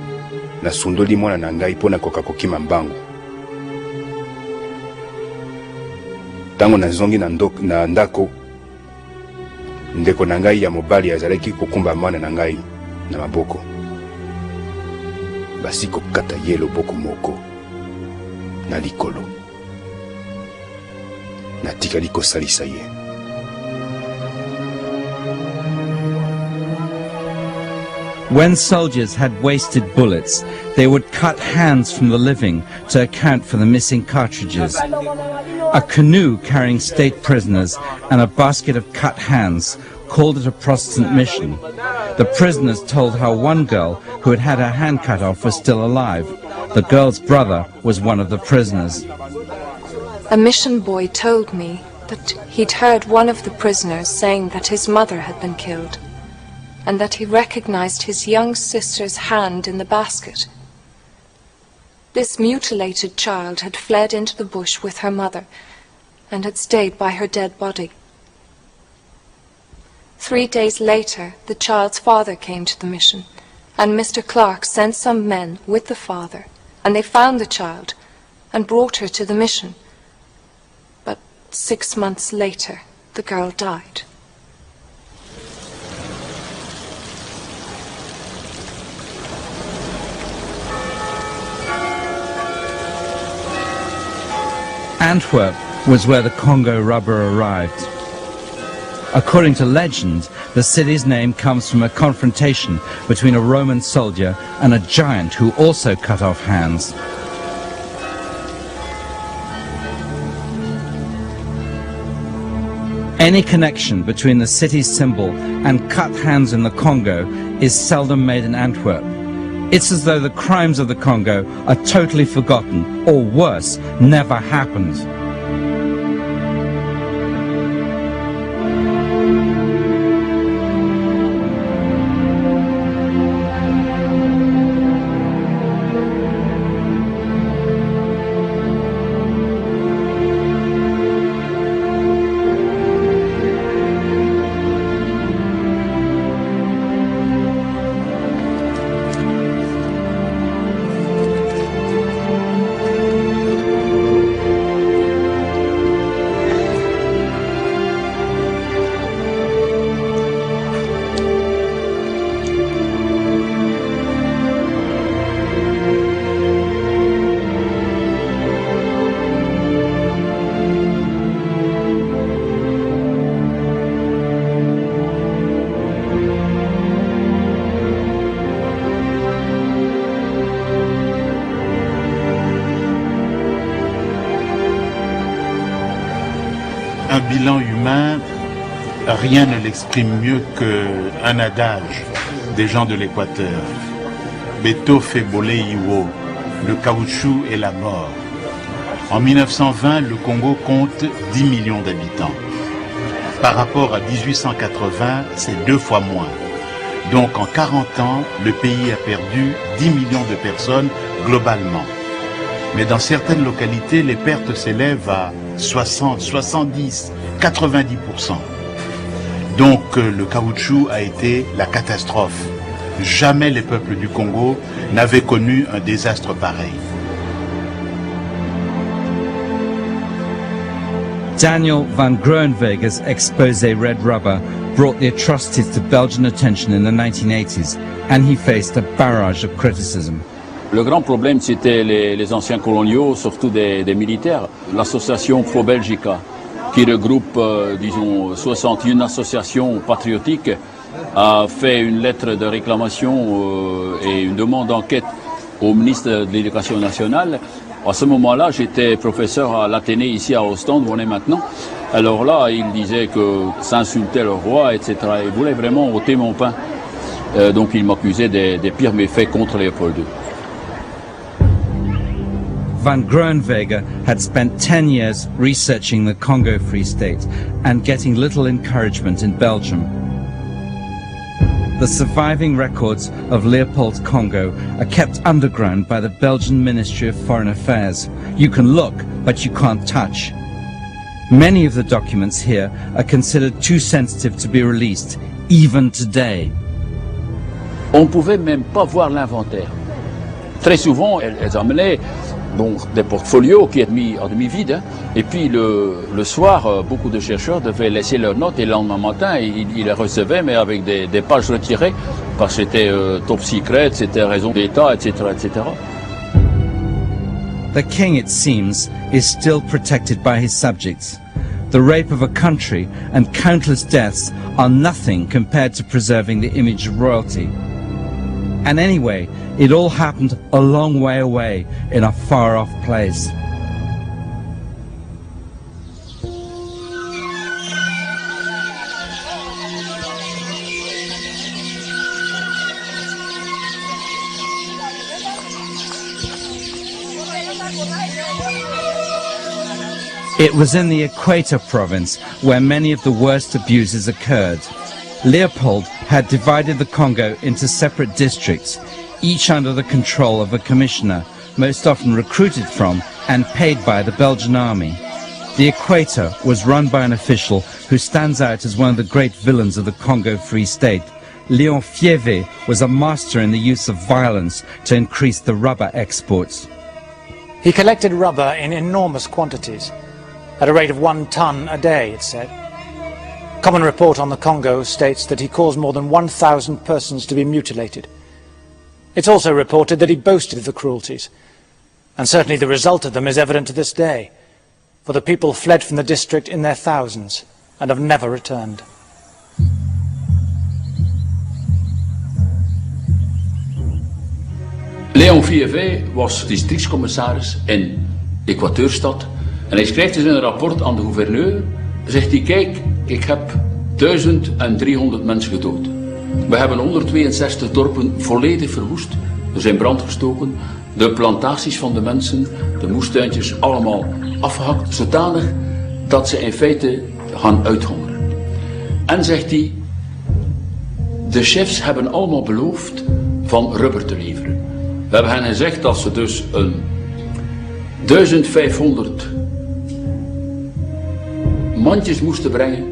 nasundoli mwana na ngai mpona koka kokima mbangu. Tango nazongi na ndako, ndeko na ngai ya mobali azalaki kokumba mwana na ngai na maboko. Basi kokata ye loboko moko na likolo. Natikali kosalisa ye. When soldiers had wasted bullets, they would cut hands from the living to account for the missing cartridges. A canoe carrying state prisoners and a basket of cut hands called it a Protestant mission. The prisoners told how one girl who had had her hand cut off was still alive. The girl's brother was one of the prisoners. A mission boy told me that he'd heard one of the prisoners saying that his mother had been killed, and that he recognized his young sister's hand in the basket. This mutilated child had fled into the bush with her mother and had stayed by her dead body. 3 days later, the child's father came to the mission, and Mr. Clark sent some men with the father, and they found the child and brought her to the mission. But 6 months later, the girl died. Antwerp was where the Congo rubber arrived. According to legend, the city's name comes from a confrontation between a Roman soldier and a giant who also cut off hands. Any connection between the city's symbol and cut hands in the Congo is seldom made in Antwerp. It's as though the crimes of the Congo are totally forgotten, or worse, never happened. Un bilan humain, rien ne l'exprime mieux qu'un adage des gens de l'Équateur. Beto fait bolé iwo, le caoutchouc et la mort. En 1920, le Congo compte 10 millions d'habitants. Par rapport à 1880, c'est 2 fois moins. Donc en 40 ans, le pays a perdu 10 millions de personnes globalement. Mais dans certaines localités, les pertes s'élèvent à 60, 70, 90%. Donc le caoutchouc a été la catastrophe. Jamais les peuples du Congo n'avaient connu un désastre pareil. Daniel van Groenwegen's expose Red Rubber brought the atrocities to Belgian attention in the 1980s, and he faced a barrage of criticism. Le grand problème, c'était les anciens coloniaux, surtout des militaires. L'association Pro Belgica, qui regroupe, disons, 61 associations patriotiques, a fait une lettre de réclamation et une demande d'enquête au ministre de l'Éducation nationale. À ce moment-là, j'étais professeur à l'Athénée ici à Ostende, où on est maintenant. Alors là, il disait que ça insultait le roi, etc. Il voulait vraiment ôter mon pain. Donc il m'accusait des pires méfaits contre Leopold II. Van Groenwegen had spent 10 years researching the Congo Free State and getting little encouragement in Belgium. The surviving records of Leopold's Congo are kept underground by the Belgian Ministry of Foreign Affairs. You can look, but you can't touch. Many of the documents here are considered too sensitive to be released, even today. On ne pouvait même pas voir l'inventaire. Très souvent, elles amenaient donc des portfolios qui étaient mis à demi-vide, hein. Et puis le soir, beaucoup de chercheurs devaient laisser leurs notes et le lendemain matin, ils les recevaient, mais avec des pages retirées, parce que c'était top secret, c'était raison d'État, etc., etc. The king, it seems, is still protected by his subjects. The rape of a country and countless deaths are nothing compared to preserving the image of royalty. And anyway, it all happened a long way away in a far-off place. It was in the Equator province where many of the worst abuses occurred. Leopold had divided the Congo into separate districts, each under the control of a commissioner, most often recruited from and paid by the Belgian army. The Equator was run by an official who stands out as one of the great villains of the Congo Free State. Leopold was a master in the use of violence to increase the rubber exports. He collected rubber in enormous quantities, at a rate of 1 ton a day, it said. Common report on the Congo states that he caused more than 1,000 persons to be mutilated. It's also reported that he boasted of the cruelties, and certainly the result of them is evident to this day, for the people fled from the district in their thousands and have never returned. Leopold was districtscommissaris in Equateurstad en hij schrijft dus in een rapport aan de gouverneur, zegt hij, kijk, ik heb 1300 mensen gedood. We hebben 162 dorpen volledig verwoest Er zijn brand gestoken, de plantaties van de mensen, de moestuintjes allemaal afgehakt, zodanig dat ze in feite gaan uithongeren. En zegt hij, de chefs hebben allemaal beloofd van rubber te leveren. We hebben hen gezegd dat ze dus een 1500 mandjes moesten brengen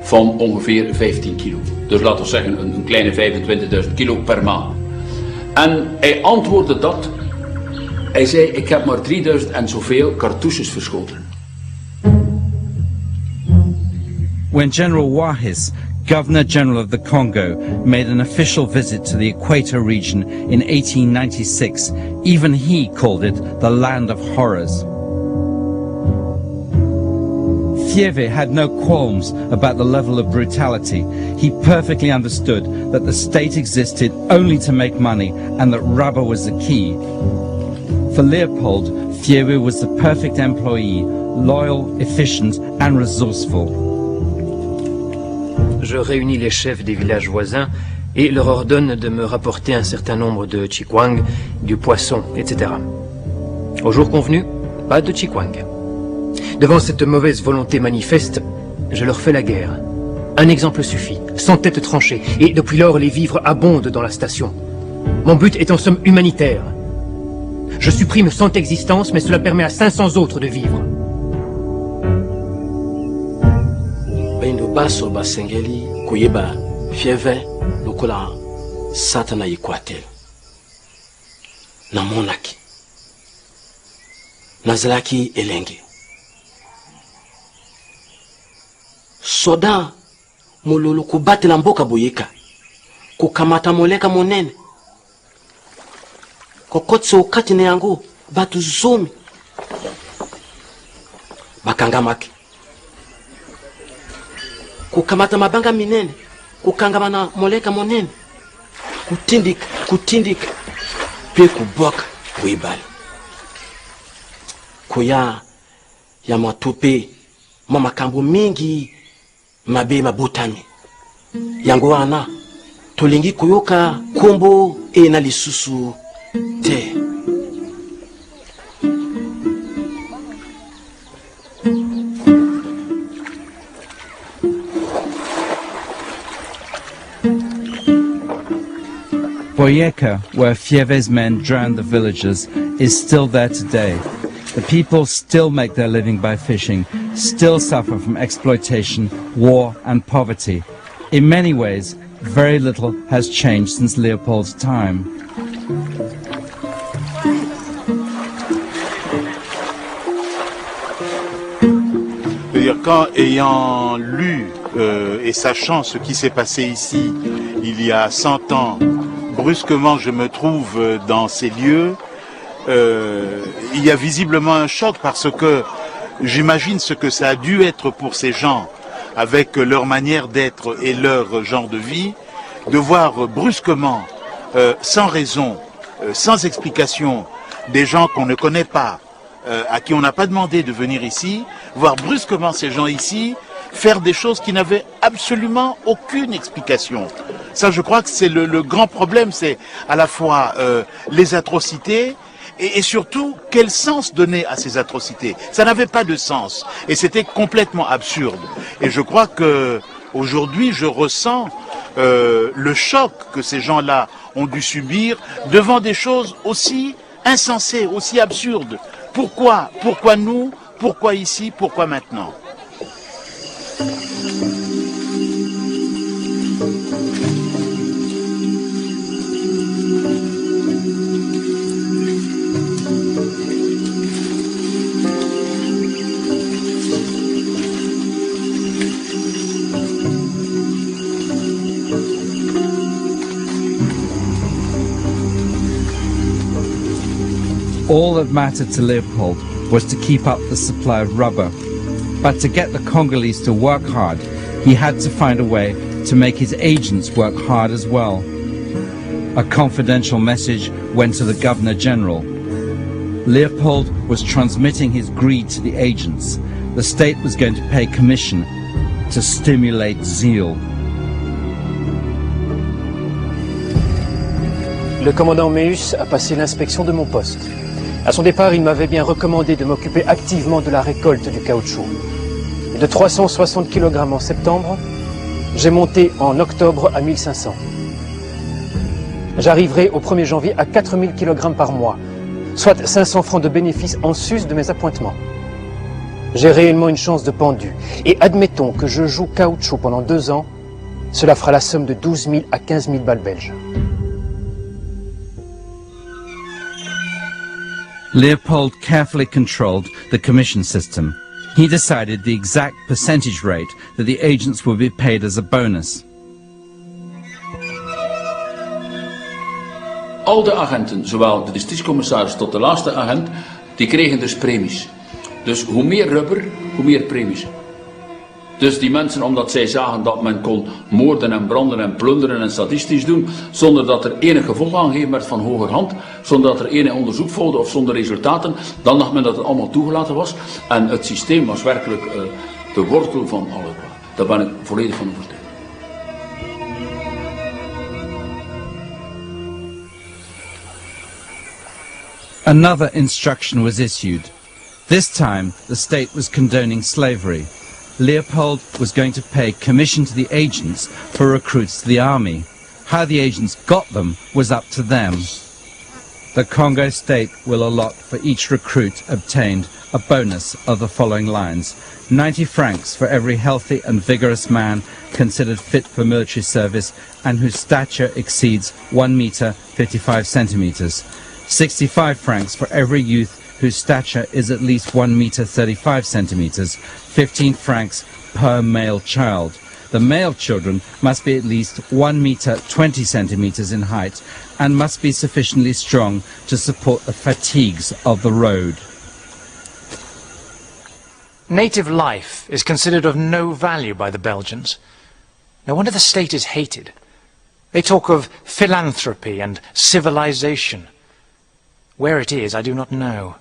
van ongeveer 15 kilo. Dus laten we zeggen een kleine 25.000 kilo per maand. En hij antwoordde dat. Hij zei, ik heb maar 3000 en zoveel cartouches verschoten. When General Wahis, Governor-General of the Congo, made an official visit to the Equator region in 1896, even he called it the land of horrors. Thiévé had no qualms about the level of brutality. He perfectly understood that the state existed only to make money and that rubber was the key. For Leopold, Thiévé was the perfect employee, loyal, efficient and resourceful. Je réunis les chefs des villages voisins et leur ordonne de me rapporter un certain nombre de chikwang, du poisson, etc. Au jour convenu, pas de chikwang. Devant cette mauvaise volonté manifeste, je leur fais la guerre. Un exemple suffit, sans tête tranchée, et depuis lors les vivres abondent dans la station. Mon but est en somme humanitaire. Je supprime 100 existences, mais cela permet à 500 autres de vivre. Baso basengeli kuyeba fieve lokola satana yikwatel namonaki nazalaki elenge soda mololo kobatela mboka boyeka kokamata moleka monene kokotsa okati na yango batu zomi bakangamaki kukamata mabanga minene kukangama na moleka monene kutindika pe kuboka wibali kuya ya matupe makambo mingi mabe mabotami yango wana tolingi kuyoka kombo na lisusu te. Boyeka, where Thiévé's men drowned the villagers, is still there today. The people still make their living by fishing, still suffer from exploitation, war and poverty. In many ways, very little has changed since Leopold's time. Quand, ayant lu et sachant ce qui s'est passé ici il y a 100 ans, brusquement je me trouve dans ces lieux, il y a visiblement un choc parce que j'imagine ce que ça a dû être pour ces gens avec leur manière d'être et leur genre de vie, de voir brusquement, sans raison, sans explication, des gens qu'on ne connaît pas, à qui on n'a pas demandé de venir ici, voir brusquement ces gens ici faire des choses qui n'avaient absolument aucune explication. Ça, je crois que c'est le grand problème, c'est à la fois les atrocités et surtout quel sens donner à ces atrocités. Ça n'avait pas de sens et c'était complètement absurde. Et je crois que aujourd'hui, je ressens le choc que ces gens-là ont dû subir devant des choses aussi insensées, aussi absurdes. Pourquoi? Pourquoi nous? Pourquoi ici? Pourquoi maintenant? All that mattered to Leopold was to keep up the supply of rubber. But to get the Congolese to work hard, he had to find a way to make his agents work hard as well. A confidential message went to the Governor-General. Leopold was transmitting his greed to the agents. The state was going to pay commission to stimulate zeal. Le commandant Meus a passé l'inspection de mon poste. À son départ, il m'avait bien recommandé de m'occuper activement de la récolte du caoutchouc. Et de 360 kg en septembre, j'ai monté en octobre à 1500. J'arriverai au 1er janvier à 4000 kg par mois, soit 500 francs de bénéfices en sus de mes appointements. J'ai réellement une chance de pendu. Et admettons que je joue caoutchouc pendant 2 ans, cela fera la somme de 12 000 à 15 000 balles belges. Leopold carefully controlled the commission system. He decided the exact percentage rate that the agents would be paid as a bonus. Al de agenten, zowel de districtscommissaris tot de laatste agent, die kregen dus premies. Dus hoe meer rubber, hoe meer premies. Dus die mensen, omdat zij zagen dat men kon moorden en branden en plunderen en sadistisch doen, zonder dat er enig gevolg aangegeven werd van hogerhand, zonder dat er enig onderzoek volgde of zonder resultaten, dan dacht men dat het allemaal toegelaten was. En het systeem was werkelijk de wortel van alle kwaad. Daar ben ik volledig van overtuigd. Another instruction was issued. This time, the state was condoning slavery. Leopold was going to pay commission to the agents for recruits to the army. How the agents got them was up to them. The Congo state will allot for each recruit obtained a bonus of the following lines: 90 francs for every healthy and vigorous man considered fit for military service and whose stature exceeds 1 meter 55 centimeters. 65 francs for every youth whose stature is at least 1 meter 35 centimeters, 15 francs per male child. The male children must be at least 1 meter 20 centimeters in height and must be sufficiently strong to support the fatigues of the road. Native life is considered of no value by the Belgians. No wonder the state is hated. They talk of philanthropy and civilization. Where it is, I do not know.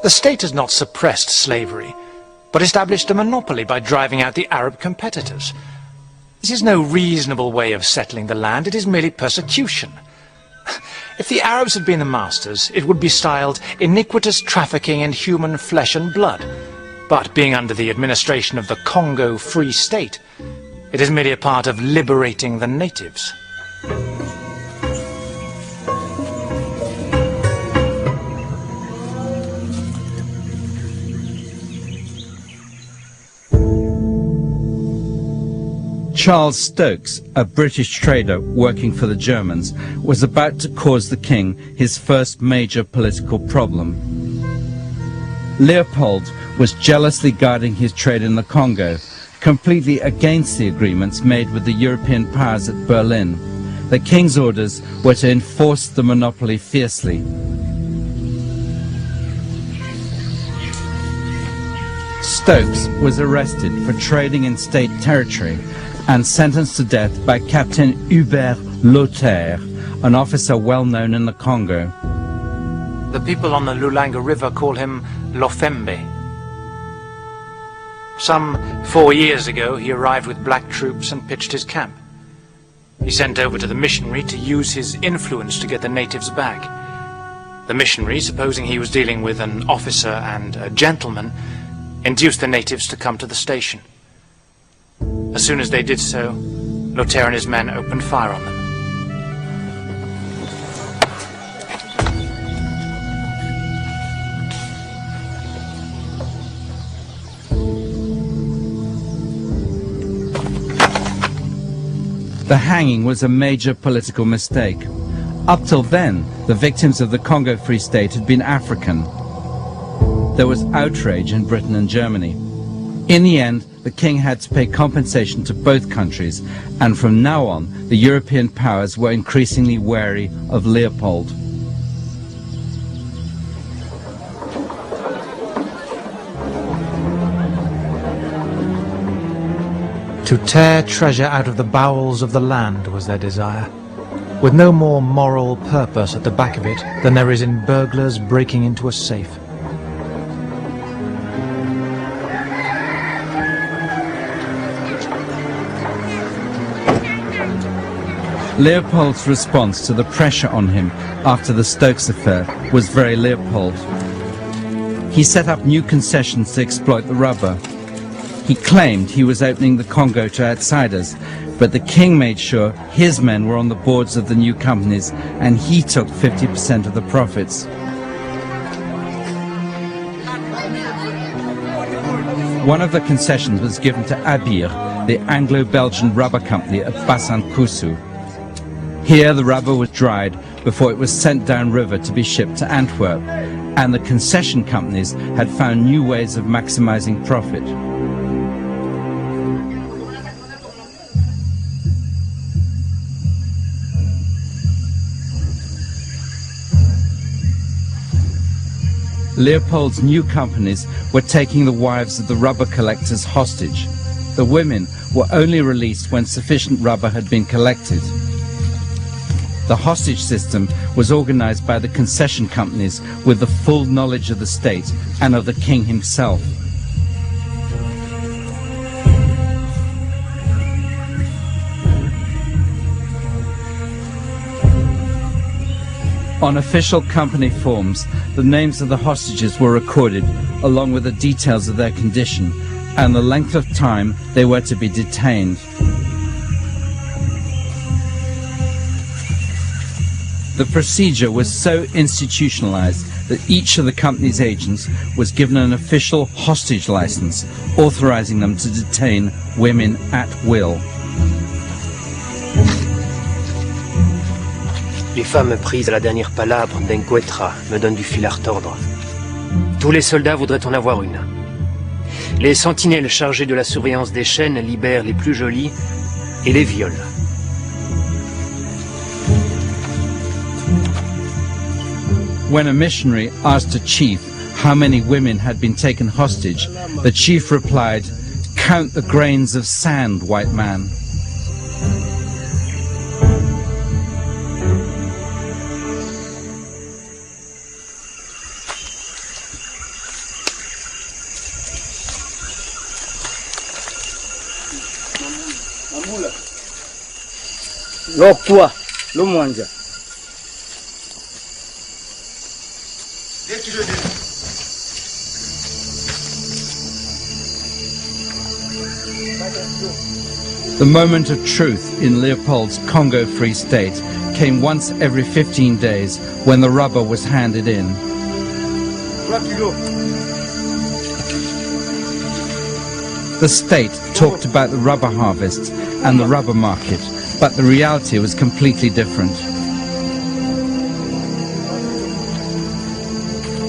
The state has not suppressed slavery, but established a monopoly by driving out the Arab competitors. This is no reasonable way of settling the land, it is merely persecution. If the Arabs had been the masters, it would be styled iniquitous trafficking in human flesh and blood. But being under the administration of the Congo Free State, it is merely a part of liberating the natives. Charles Stokes, a British trader working for the Germans, was about to cause the king his first major political problem. Leopold was jealously guarding his trade in the Congo, completely against the agreements made with the European powers at Berlin. The king's orders were to enforce the monopoly fiercely. Stokes was arrested for trading in state territory and sentenced to death by Captain Hubert Lothaire, an officer well known in the Congo. The people on the Lulanga River call him Lofembe. Some 4 years ago, he arrived with black troops and pitched his camp. He sent over to the missionary to use his influence to get the natives back. The missionary, supposing he was dealing with an officer and a gentleman, induced the natives to come to the station. As soon as they did so, Lothaire and his men opened fire on them. The hanging was a major political mistake. Up till then, the victims of the Congo Free State had been African. There was outrage in Britain and Germany. In the end, the king had to pay compensation to both countries, and from now on, the European powers were increasingly wary of Leopold. To tear treasure out of the bowels of the land was their desire. with no more moral purpose at the back of it than there is in burglars breaking into a safe. Leopold's response to the pressure on him after the Stokes affair was very Leopold. He set up new concessions to exploit the rubber. He claimed he was opening the Congo to outsiders, but the king made sure his men were on the boards of the new companies and he took 50% of the profits. One of the concessions was given to Abir, the Anglo-Belgian rubber company at Bassan-Koussou. Here the rubber was dried before it was sent downriver to be shipped to Antwerp, and the concession companies had found new ways of maximizing profit. Leopold's new companies were taking the wives of the rubber collectors hostage. The women were only released when sufficient rubber had been collected. The hostage system was organized by the concession companies with the full knowledge of the state and of the king himself. On official company forms, the names of the hostages were recorded, along with the details of their condition and the length of time they were to be detained. The procedure was so institutionalized that each of the company's agents was given an official hostage license, authorizing them to detain women at will. Les femmes prises à la dernière palabre d'Encuetra me donnent du fil à retordre. Tous les soldats voudraient en avoir une. Les sentinelles chargées de la surveillance des chaînes libèrent les plus jolies et les violent. When a missionary asked a chief how many women had been taken hostage, the chief replied, "Count the grains of sand, white man." Lokwa, Lumwanja. The moment of truth in Leopold's Congo Free State came once every 15 days when the rubber was handed in. The state talked about the rubber harvest and the rubber market, but the reality was completely different.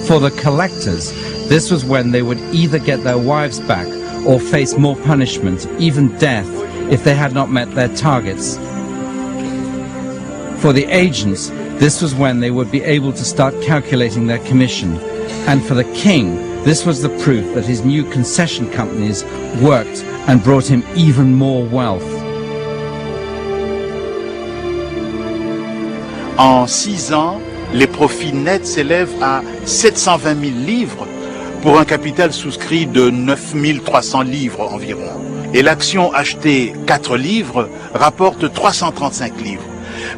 For the collectors, this was when they would either get their wives back or face more punishment, even death, if they had not met their targets. For the agents, this was when they would be able to start calculating their commission. And for the king, this was the proof that his new concession companies worked and brought him even more wealth. En 6 ans, les profits nets s'élèvent à 720 000 livres pour un capital souscrit de 9 300 livres environ. Et l'action achetée 4 livres rapporte 335 livres.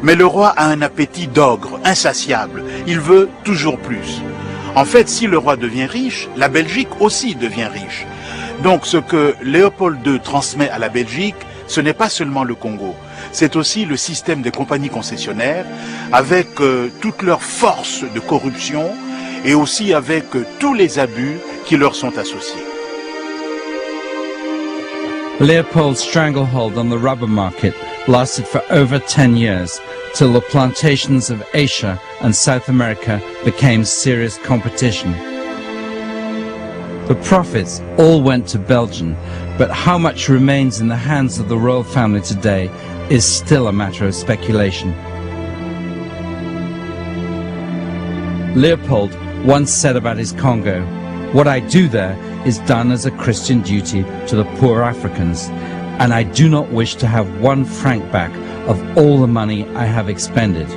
Mais le roi a un appétit d'ogre, insatiable. Il veut toujours plus. En fait, si le roi devient riche, la Belgique aussi devient riche. Donc ce que Léopold II transmet à la Belgique, ce n'est pas seulement le Congo. C'est aussi le système des compagnies concessionnaires, avec toute leur force de corruption et aussi avec tous les abus qui leur sont associés. Leopold's stranglehold on the rubber market lasted for over 10 years, till the plantations of Asia and South America became serious competition. The profits all went to Belgium, but how much remains in the hands of the royal family today is still a matter of speculation. Leopold once said about his Congo, "What I do there is done as a Christian duty to the poor Africans, and I do not wish to have 1 franc back of all the money I have expended.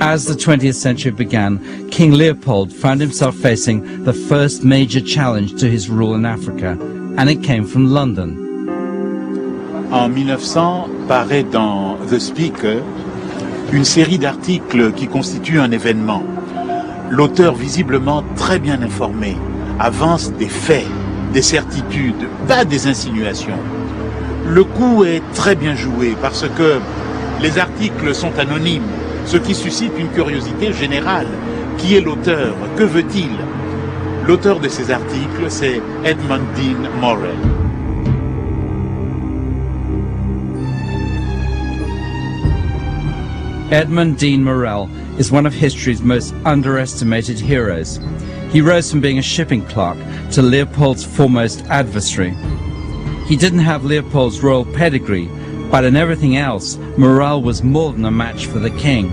As the 20th century began, King Leopold found himself facing the first major challenge to his rule in Africa, and it came from London. En 1900, paraît dans The Speaker une série d'articles qui constituent un événement. L'auteur, visiblement très bien informé, avance des faits, des certitudes, pas des insinuations. Le coup est très bien joué parce que les articles sont anonymes, ce qui suscite une curiosité générale. Qui est l'auteur? Que veut-il? L'auteur de ces articles, c'est Edmund Dean Morel. Edmund Dean Morel is one of history's most underestimated heroes. He rose from being a shipping clerk to Leopold's foremost adversary. He didn't have Leopold's royal pedigree, but in everything else, Morel was more than a match for the king.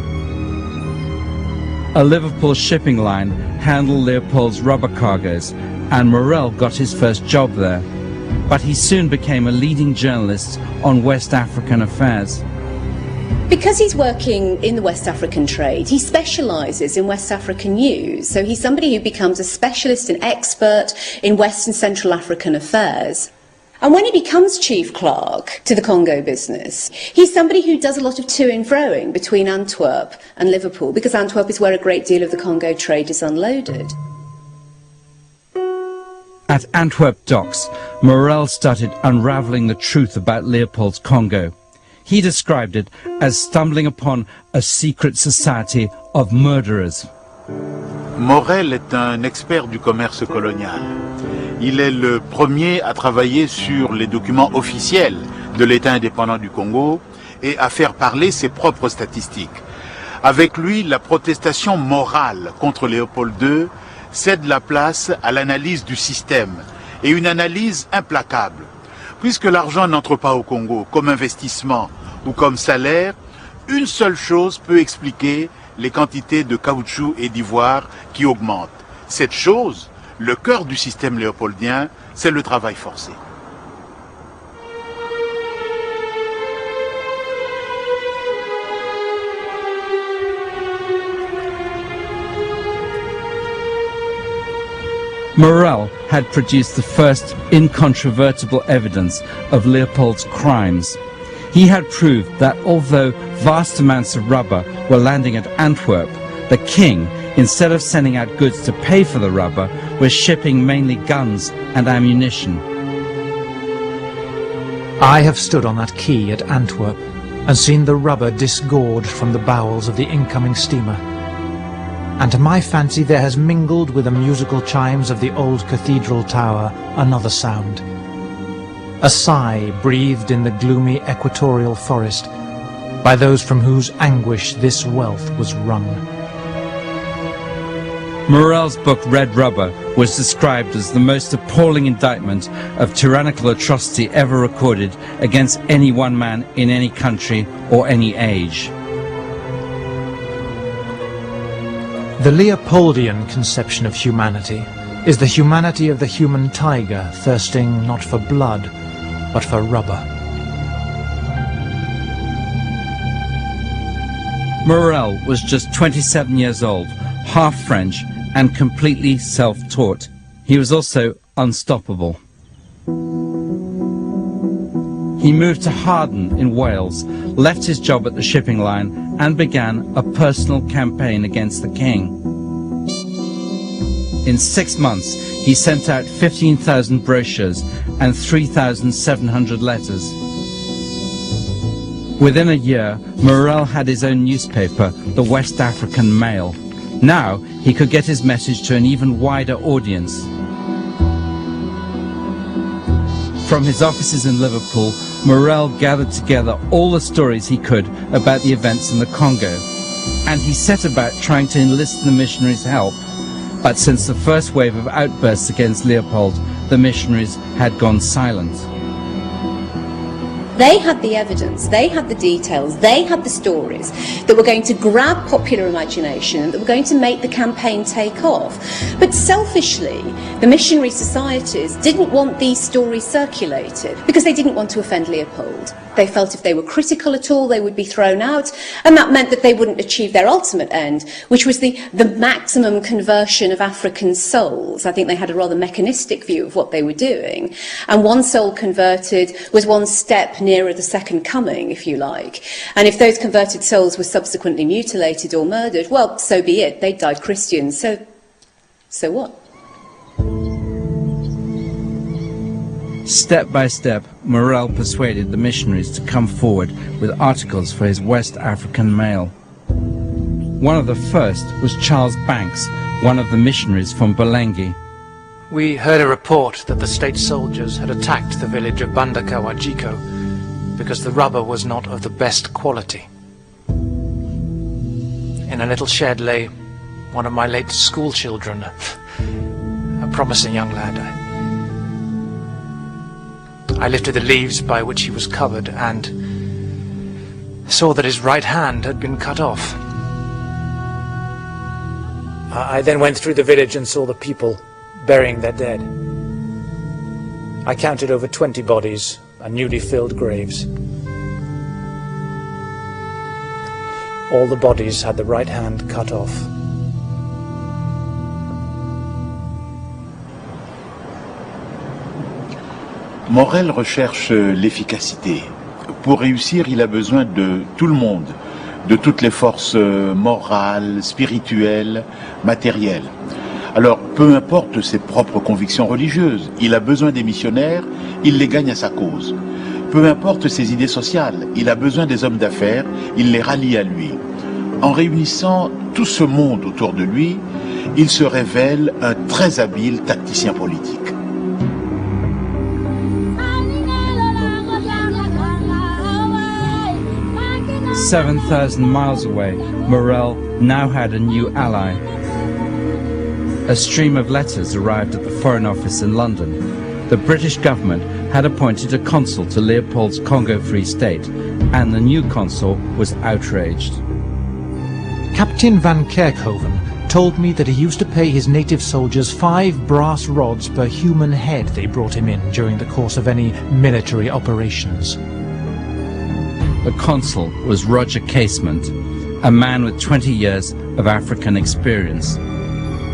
A Liverpool shipping line handled Leopold's rubber cargoes, and Morel got his first job there. But he soon became a leading journalist on West African affairs. Because he's working in the West African trade, he specialises in West African news. So he's somebody who becomes a specialist and expert in West and Central African affairs. And when he becomes chief clerk to the Congo business, he's somebody who does a lot of to and froing between Antwerp and Liverpool, because Antwerp is where a great deal of the Congo trade is unloaded. At Antwerp docks, Morel started unravelling the truth about Leopold's Congo. He described it as stumbling upon a secret society of murderers. Morel est un expert du commerce colonial. Il est le premier à travailler sur les documents officiels de l'État indépendant du Congo et à faire parler ses propres statistiques. Avec lui, la protestation morale contre Léopold II cède la place à l'analyse du système, et une analyse implacable. Puisque l'argent n'entre pas au Congo comme investissement ou comme salaire, une seule chose peut expliquer les quantités de caoutchouc et d'ivoire qui augmentent. Cette chose, le cœur du système léopoldien, c'est le travail forcé. Morel had produced the first incontrovertible evidence of Leopold's crimes. He had proved that although vast amounts of rubber were landing at Antwerp, the king, instead of sending out goods to pay for the rubber, was shipping mainly guns and ammunition. I have stood on that quay at Antwerp and seen the rubber disgorged from the bowels of the incoming steamer. And to my fancy there has mingled with the musical chimes of the old cathedral tower another sound. A sigh breathed in the gloomy equatorial forest by those from whose anguish this wealth was wrung. Morel's book Red Rubber was described as the most appalling indictment of tyrannical atrocity ever recorded against any one man in any country or any age. The Leopoldian conception of humanity is the humanity of the human tiger thirsting not for blood, but for rubber. Morel was just 27 years old, half French and completely self-taught. He was also unstoppable. He moved to Harden in Wales, left his job at the shipping line and began a personal campaign against the king. In 6 months, he sent out 15,000 brochures and 3,700 letters. Within a year, Morel had his own newspaper, the West African Mail. Now, he could get his message to an even wider audience. From his offices in Liverpool, Morel gathered together all the stories he could about the events in the Congo, and he set about trying to enlist the missionaries' help. But since the first wave of outbursts against Leopold, the missionaries had gone silent. They had the evidence, they had the details, they had the stories that were going to grab popular imagination and that were going to make the campaign take off. But selfishly, the missionary societies didn't want these stories circulated because they didn't want to offend Leopold. They felt if they were critical at all, they would be thrown out, and that meant that they wouldn't achieve their ultimate end, which was the maximum conversion of African souls. I think they had a rather mechanistic view of what they were doing, and one soul converted was one step nearer the second coming, if you like. And if those converted souls were subsequently mutilated or murdered, well, so be it. They died Christians, so what? Step by step, Morel persuaded the missionaries to come forward with articles for his West African mail. One of the first was Charles Banks, one of the missionaries from Belengi. We heard a report that the state soldiers had attacked the village of Bandakawajiko because the rubber was not of the best quality. In a little shed lay one of my late school children, a promising young lad. I lifted the leaves by which he was covered and saw that his right hand had been cut off. I then went through the village and saw the people burying their dead. I counted over 20 bodies and newly filled graves. All the bodies had the right hand cut off. Morel recherche l'efficacité. Pour réussir, il a besoin de tout le monde, de toutes les forces morales, spirituelles, matérielles. Alors, peu importe ses propres convictions religieuses, il a besoin des missionnaires, il les gagne à sa cause. Peu importe ses idées sociales, il a besoin des hommes d'affaires, il les rallie à lui. En réunissant tout ce monde autour de lui, il se révèle un très habile tacticien politique. 7,000 miles away, Morel now had a new ally. A stream of letters arrived at the Foreign Office in London. The British government had appointed a consul to Leopold's Congo Free State, and the new consul was outraged. Captain van Kerkhoven told me that he used to pay his native soldiers 5 brass rods per human head they brought him in during the course of any military operations. The consul was Roger Casement, a man with 20 years of African experience.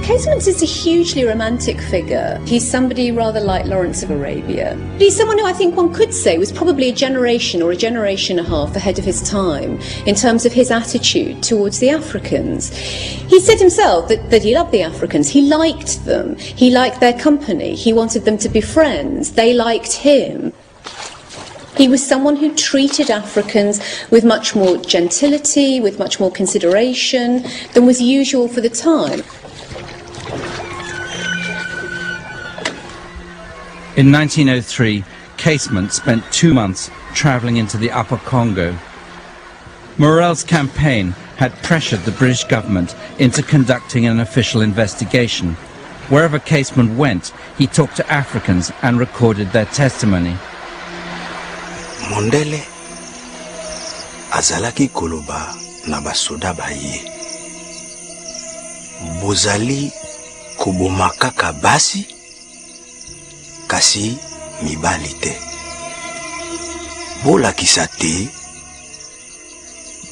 Casement is a hugely romantic figure. He's somebody rather like Lawrence of Arabia. But he's someone who I think one could say was probably a generation or a generation and a half ahead of his time in terms of his attitude towards the Africans. He said himself that he loved the Africans. He liked them. He liked their company. He wanted them to be friends. They liked him. He was someone who treated Africans with much more gentility, with much more consideration than was usual for the time. In 1903, Casement spent 2 months travelling into the Upper Congo. Morel's campaign had pressured the British government into conducting an official investigation. Wherever Casement went, he talked to Africans and recorded their testimony. Mondele azalaki koloba na basoda baye. Bozali koboma kaka basi kasi mibali te. Bolakisa te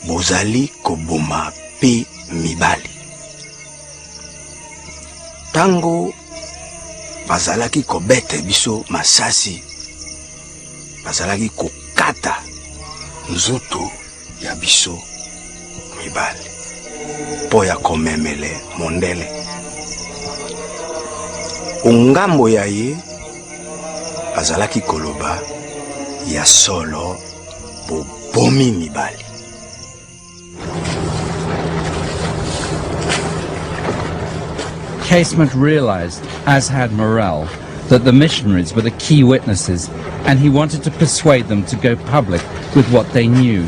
bozali koboma pe mibali. Tango bazalaki kobete biso masasi, bazalaki kokata nzoto ya biso mibali po ya komemele mondele. Ongambo ya ye azalaki koloba ya solo bobomi mibali. Casement realized, as had Morel, that the missionaries were the key witnesses, and he wanted to persuade them to go public with what they knew.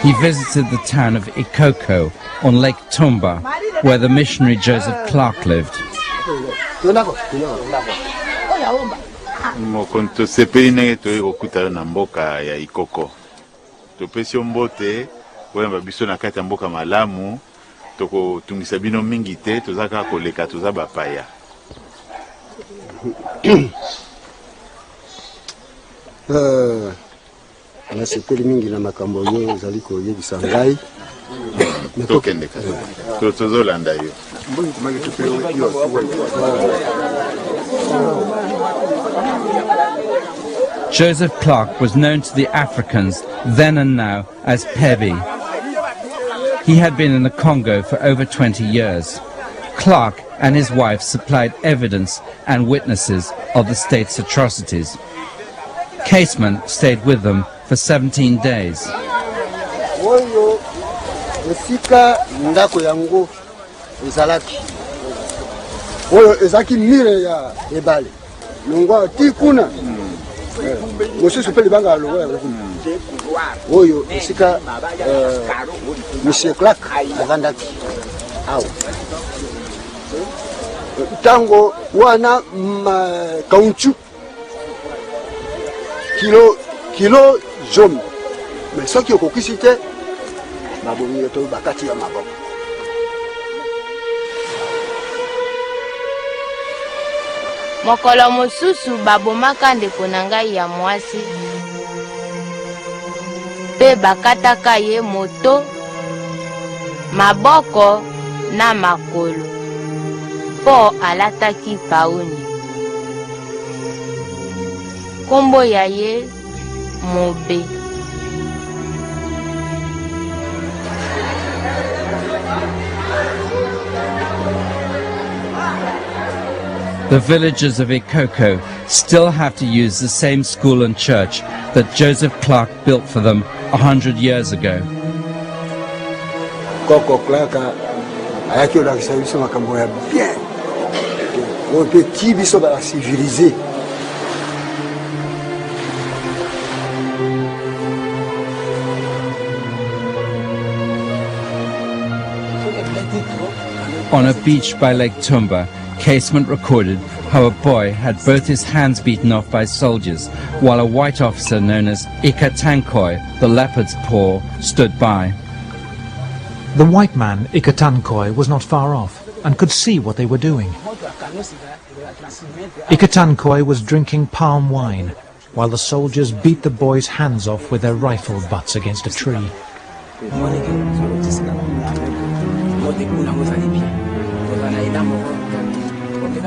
he visited the town of Ikoko on Lake Tumba, where the missionary Joseph Clark lived. Mokonto sepeli nenge toye kokutana na mboka ya Ikoko. Topesi mbote oyamba biso na kati ya mboka malamu toko tungisa bino mingi te tozaka koleka toza bapaya. Nasepeli mingi na makambo yo ezali koyebisa ngai. Tokende kaka. Tozolanda yo. Joseph Clark was known to the Africans then and now as Pebi. He had been in the Congo for over 20 years. Clark and his wife supplied evidence and witnesses of the state's atrocities. Casement stayed with them for 17 days. Oyo esika ndako yango ezalaki. Oyo ezaki mire ya ebale. Longwa tikuna. Mosusu pe libanga longwa ya kuna. Oyo esika Monsieur Clark azandaki. Awo. Tango wana kaunchu kilo jaune. Mais ce qui est coquille, c'est mabomi to bakati ya maboko. Mokolo mosusu babomaka ndeko na ngai ya mwasi. Pe bakataka ye moto, maboko na makolo. Po alataki pauni. Kombo ya ye Mobe. The villagers of Ikoko still have to use the same school and church that Joseph Clark built for them 100 years ago. Koko Clark ayaki olakisa biso makambo ya bien. Oyo mpe ti biso bacivilize. On a beach by Lake Tumba, Casement recorded how a boy had both his hands beaten off by soldiers, while a white officer known as Ikatankoi, the leopard's paw, stood by. The white man, Ikatankoi, was not far off and could see what they were doing. Ikatankoi was drinking palm wine, while the soldiers beat the boy's hands off with their rifle butts against a tree.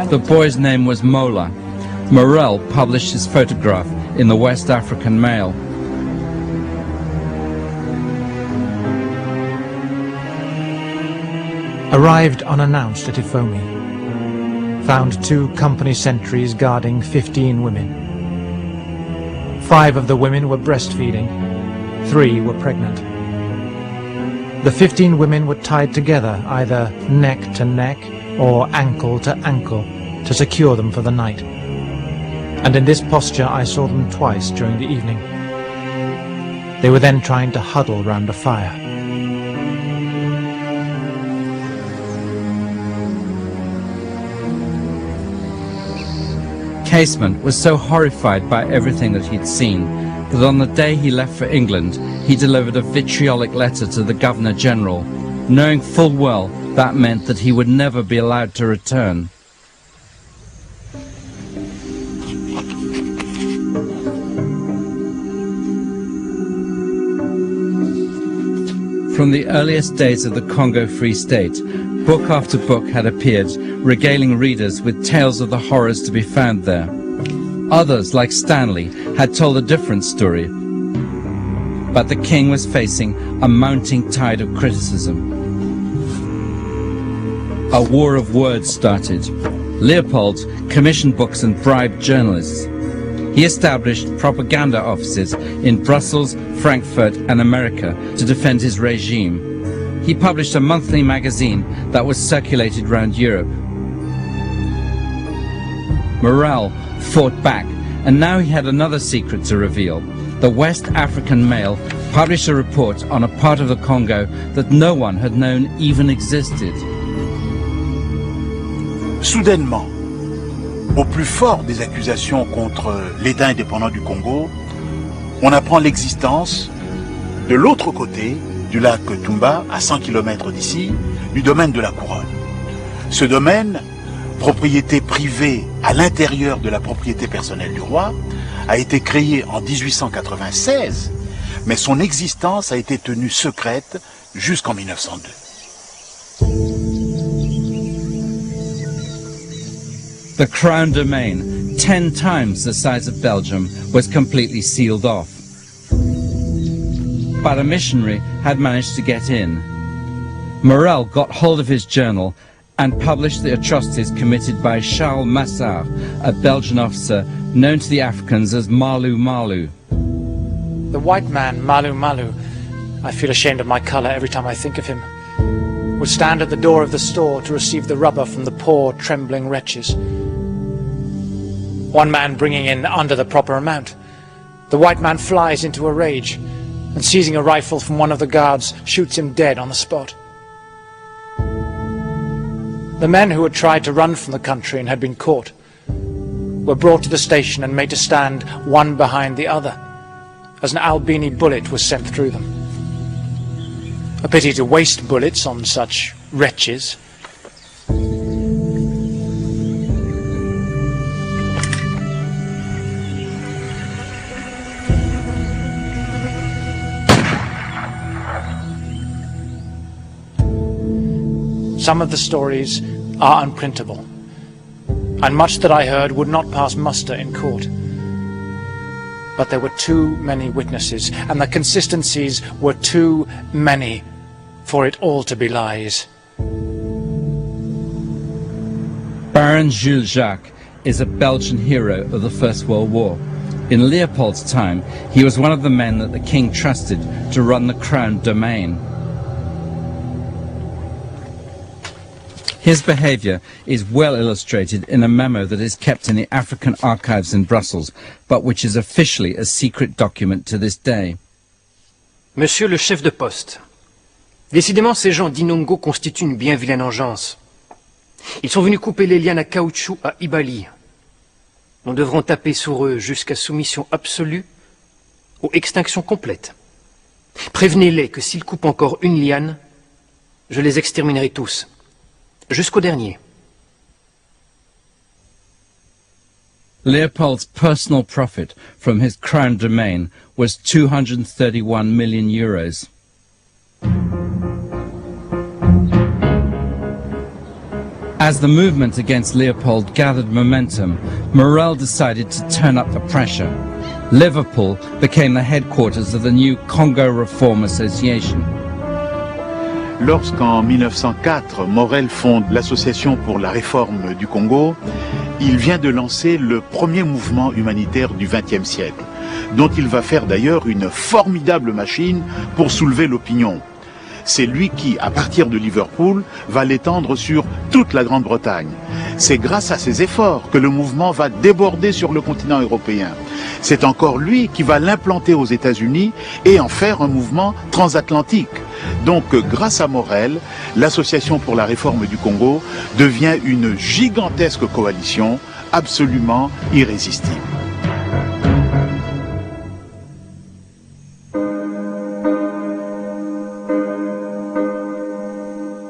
The boy's name was Mola. Morel published his photograph in the West African Mail. Arrived unannounced at Ifomi. Found 2 company sentries guarding 15 women. 5 of the women were breastfeeding. 3 were pregnant. The 15 women were tied together, either neck to neck or ankle to ankle, to secure them for the night. And in this posture I saw them twice during the evening. They were then trying to huddle round a fire. Casement was so horrified by everything that he'd seen that on the day he left for England, he delivered a vitriolic letter to the Governor-General, knowing full well that meant that he would never be allowed to return. From the earliest days of the Congo Free State, book after book had appeared, regaling readers with tales of the horrors to be found there. Others, like Stanley, had told a different story. But the king was facing a mounting tide of criticism. A war of words started. Leopold commissioned books and bribed journalists. He established propaganda offices in Brussels, Frankfurt and America to defend his regime. He published a monthly magazine that was circulated around Europe. Morel fought back, and now he had another secret to reveal. the West African Mail published a report on a part of the Congo that no one had known even existed. Soudainement, au plus fort des accusations contre l'État indépendant du Congo, on apprend l'existence, de l'autre côté du lac Tumba, à 100 km d'ici, du domaine de la Couronne. Ce domaine, propriété privée à l'intérieur de la propriété personnelle du roi, a été créé en 1896, mais son existence a été tenue secrète jusqu'en 1902. The Crown domain, 10 times the size of Belgium, was completely sealed off. But a missionary had managed to get in. Morel got hold of his journal and published the atrocities committed by Charles Massard, a Belgian officer known to the Africans as Malu Malu. The white man, Malu Malu, I feel ashamed of my colour every time I think of him, would stand at the door of the store to receive the rubber from the poor, trembling wretches. One man bringing in under the proper amount. The white man flies into a rage and, seizing a rifle from one of the guards, shoots him dead on the spot. The men who had tried to run from the country and had been caught were brought to the station and made to stand one behind the other, as an Albini bullet was sent through them. A pity to waste bullets on such wretches. Some of the stories are unprintable, and much that I heard would not pass muster in court. But there were too many witnesses, and the consistencies were too many for it all to be lies. Baron Jules Jacques is a Belgian hero of the First World War. In Leopold's time, he was one of the men that the king trusted to run the Crown domain. His behaviour is well illustrated in a memo that is kept in the African archives in Brussels, but which is officially a secret document to this day. Monsieur le chef de poste, décidément ces gens d'Inongo constituent une bien vilaine engeance. Ils sont venus couper les lianes à caoutchouc à Ibali. Nous devrons taper sur eux jusqu'à soumission absolue ou extinction complète. Prévenez-les que s'ils coupent encore une liane, je les exterminerai tous. Jusqu'au dernier. Leopold's personal profit from his crown domain was 231 million euros. As the movement against Leopold gathered momentum, Morel decided to turn up the pressure. Liverpool became the headquarters of the new Congo Reform Association. Lorsqu'en 1904, Morel fonde l'Association pour la réforme du Congo, il vient de lancer le premier mouvement humanitaire du XXe siècle, dont il va faire d'ailleurs une formidable machine pour soulever l'opinion. C'est lui qui, à partir de Liverpool, va l'étendre sur toute la Grande-Bretagne. C'est grâce à ses efforts que le mouvement va déborder sur le continent européen. C'est encore lui qui va l'implanter aux États-Unis et en faire un mouvement transatlantique. Donc, grâce à Morel, l'Association pour la réforme du Congo devient une gigantesque coalition absolument irrésistible.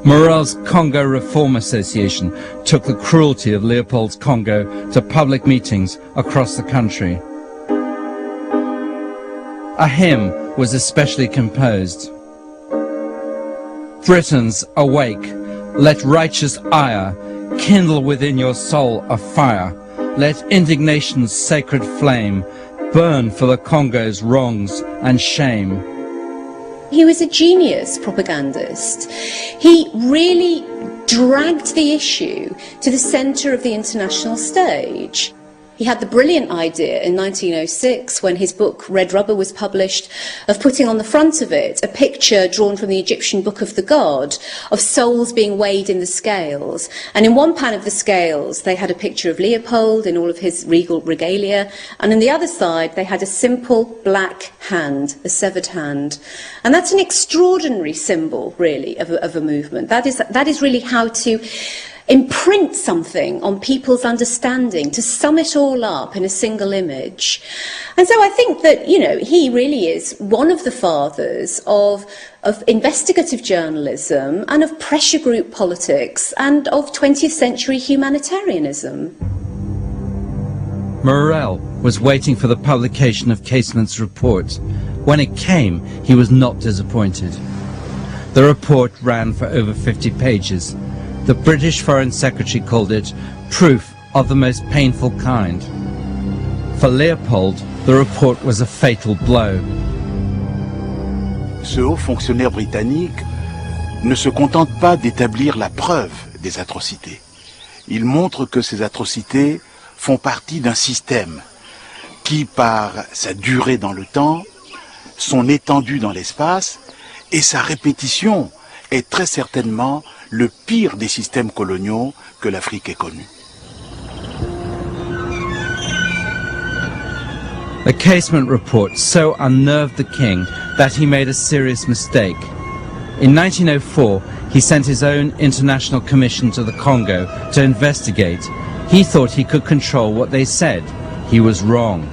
Morel's Congo Reform Association took the cruelty of Leopold's Congo to public meetings across the country. A hymn was especially composed. Britons, awake, let righteous ire kindle within your soul a fire. Let indignation's sacred flame burn for the Congo's wrongs and shame. He was a genius propagandist. He really dragged the issue to the centre of the international stage. He had the brilliant idea in 1906, when his book Red Rubber was published, of putting on the front of it a picture drawn from the Egyptian Book of the God of souls being weighed in the scales. And in one pan of the scales, they had a picture of Leopold in all of his regal regalia, and on the other side, they had a simple black hand, a severed hand. And that's an extraordinary symbol, really, of a movement. That is really how to imprint something on people's understanding, to sum it all up in a single image. And so I think that, you know, he really is one of the fathers of investigative journalism and of pressure group politics and of 20th century humanitarianism. Morel was waiting for the publication of Casement's report. When it came, he was not disappointed. The report ran for over 50 pages. The British Foreign Secretary called it proof of the most painful kind. For Leopold, the report was a fatal blow. Ce haut fonctionnaire britannique ne se contente pas d'établir la preuve des atrocités. Il montre que ces atrocités font partie d'un système qui, par sa durée dans le temps, son étendue dans l'espace et sa répétition, est très certainement le pire des systèmes coloniaux que l'Afrique ait connu. The Casement report so unnerved the king that he made a serious mistake. In 1904, he sent his own international commission to the Congo to investigate. He thought he could control what they said. He was wrong.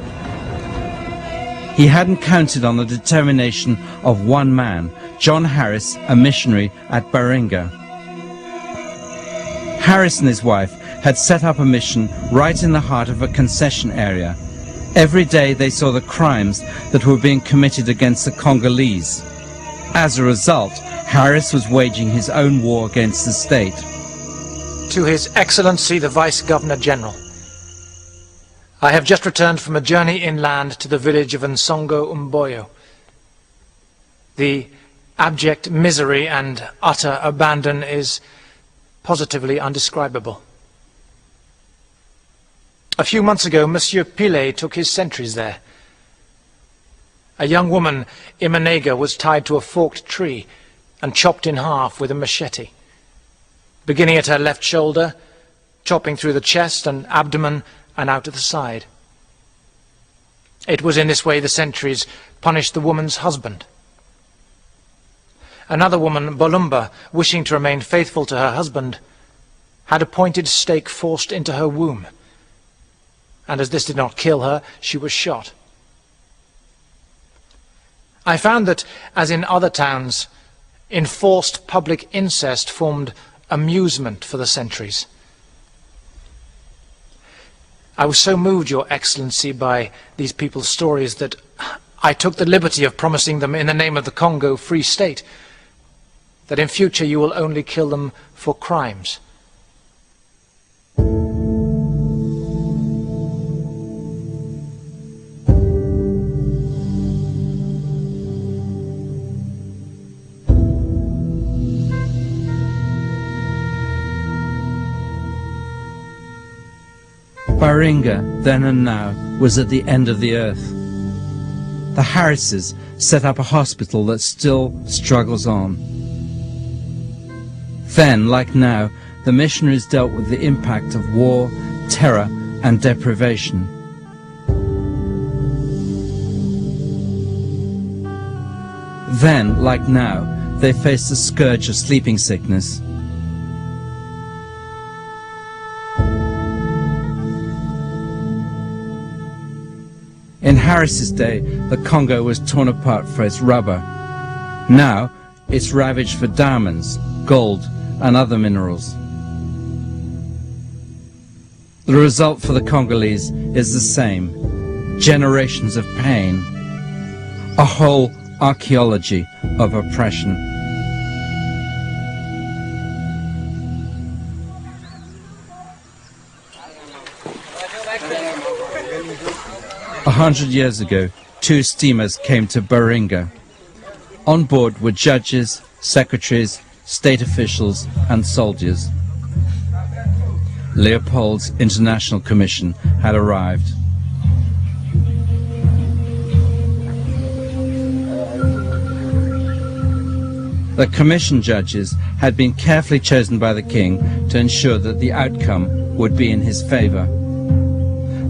He hadn't counted on the determination of one man, John Harris, a missionary at Baringa. Harris and his wife had set up a mission right in the heart of a concession area. Every day they saw the crimes that were being committed against the Congolese. As a result, Harris was waging his own war against the state. To His Excellency the Vice-Governor General, I have just returned from a journey inland to the village of Nsongo Umboyo. The abject misery and utter abandon is positively undescribable. A few months ago, Monsieur Pile took his sentries there. A young woman, Imanega, was tied to a forked tree and chopped in half with a machete, beginning at her left shoulder, chopping through the chest and abdomen and out to the side. It was in this way the sentries punished the woman's husband. Another woman, Bolumba, wishing to remain faithful to her husband, had a pointed stake forced into her womb, and as this did not kill her, she was shot. I found that, as in other towns, enforced public incest formed amusement for the sentries. I was so moved, Your Excellency, by these people's stories that I took the liberty of promising them, in the name of the Congo Free State, that in future you will only kill them for crimes. Baringa, then and now, was at the end of the earth. The Harrises set up a hospital that still struggles on. Then, like now, the missionaries dealt with the impact of war, terror, and deprivation. Then, like now, they faced the scourge of sleeping sickness. In Harris's day, the Congo was torn apart for its rubber. Now, it's ravaged for diamonds, gold, and other minerals. The result for the Congolese is the same: generations of pain, a whole archaeology of oppression. A 100 years ago, 2 steamers came to Baringa. On board were judges, secretaries, state officials, and soldiers. Leopold's International Commission had arrived. The commission judges had been carefully chosen by the king to ensure that the outcome would be in his favor.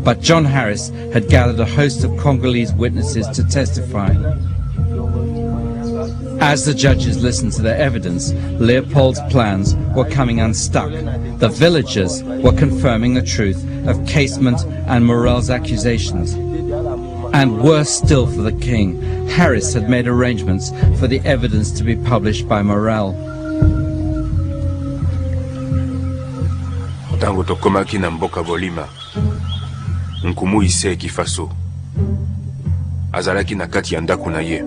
But John Harris had gathered a host of Congolese witnesses to testify. As the judges listened to their evidence, Leopold's plans were coming unstuck. The villagers were confirming the truth of Casement and Morel's accusations. And worse still for the king, Harris had made arrangements for the evidence to be published by Morel. Tango tokomaki na mboka Bolima, nkumu ise kifaso. Azalaki na kati ya ndako na ye.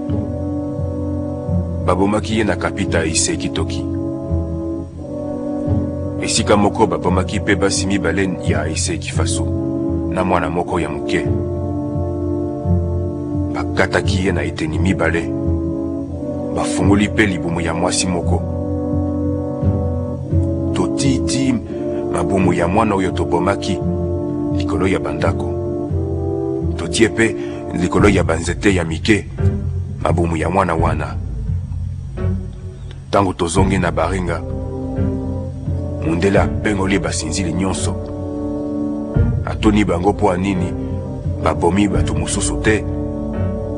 Babomaki ye na kapita ise kitoki. Esika moko babomaki pe basi mibale ya ise kifaso, na mwana moko ya muke. Bakataki ye na eteni mibale. Bafungoli pe libumu ya mwasi moko. Totiti mabumu ya mwana oyo tobomaki likolo ya bandako. Totie pe likolo ya banzete ya mike mabumu ya mwana wana. Tango tozongi na baringa, mundele apengoli basinzili nyonso. Atoni bango po anini babomi bato mosusu te,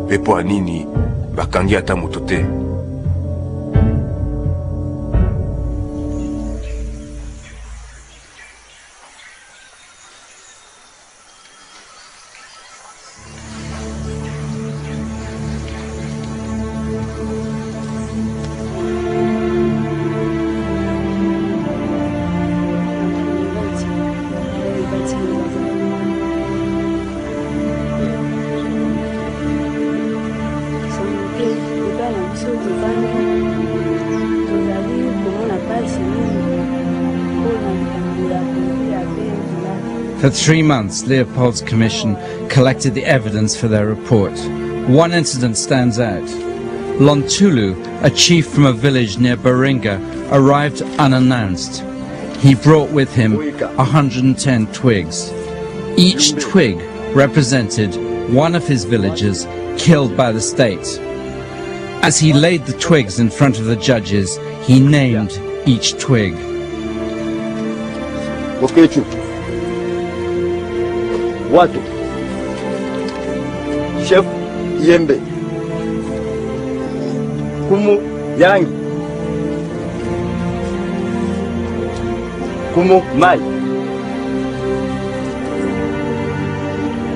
pe po anini bakangi ata moto te. For 3 months, Leopold's commission collected the evidence for their report. One incident stands out. Lontulu, a chief from a village near Baringa, arrived unannounced. He brought with him 110 twigs. Each twig represented one of his villagers killed by the state. As he laid the twigs in front of the judges, he named each twig. Watu Chef Yembe Kumu Yangi Kumu Mai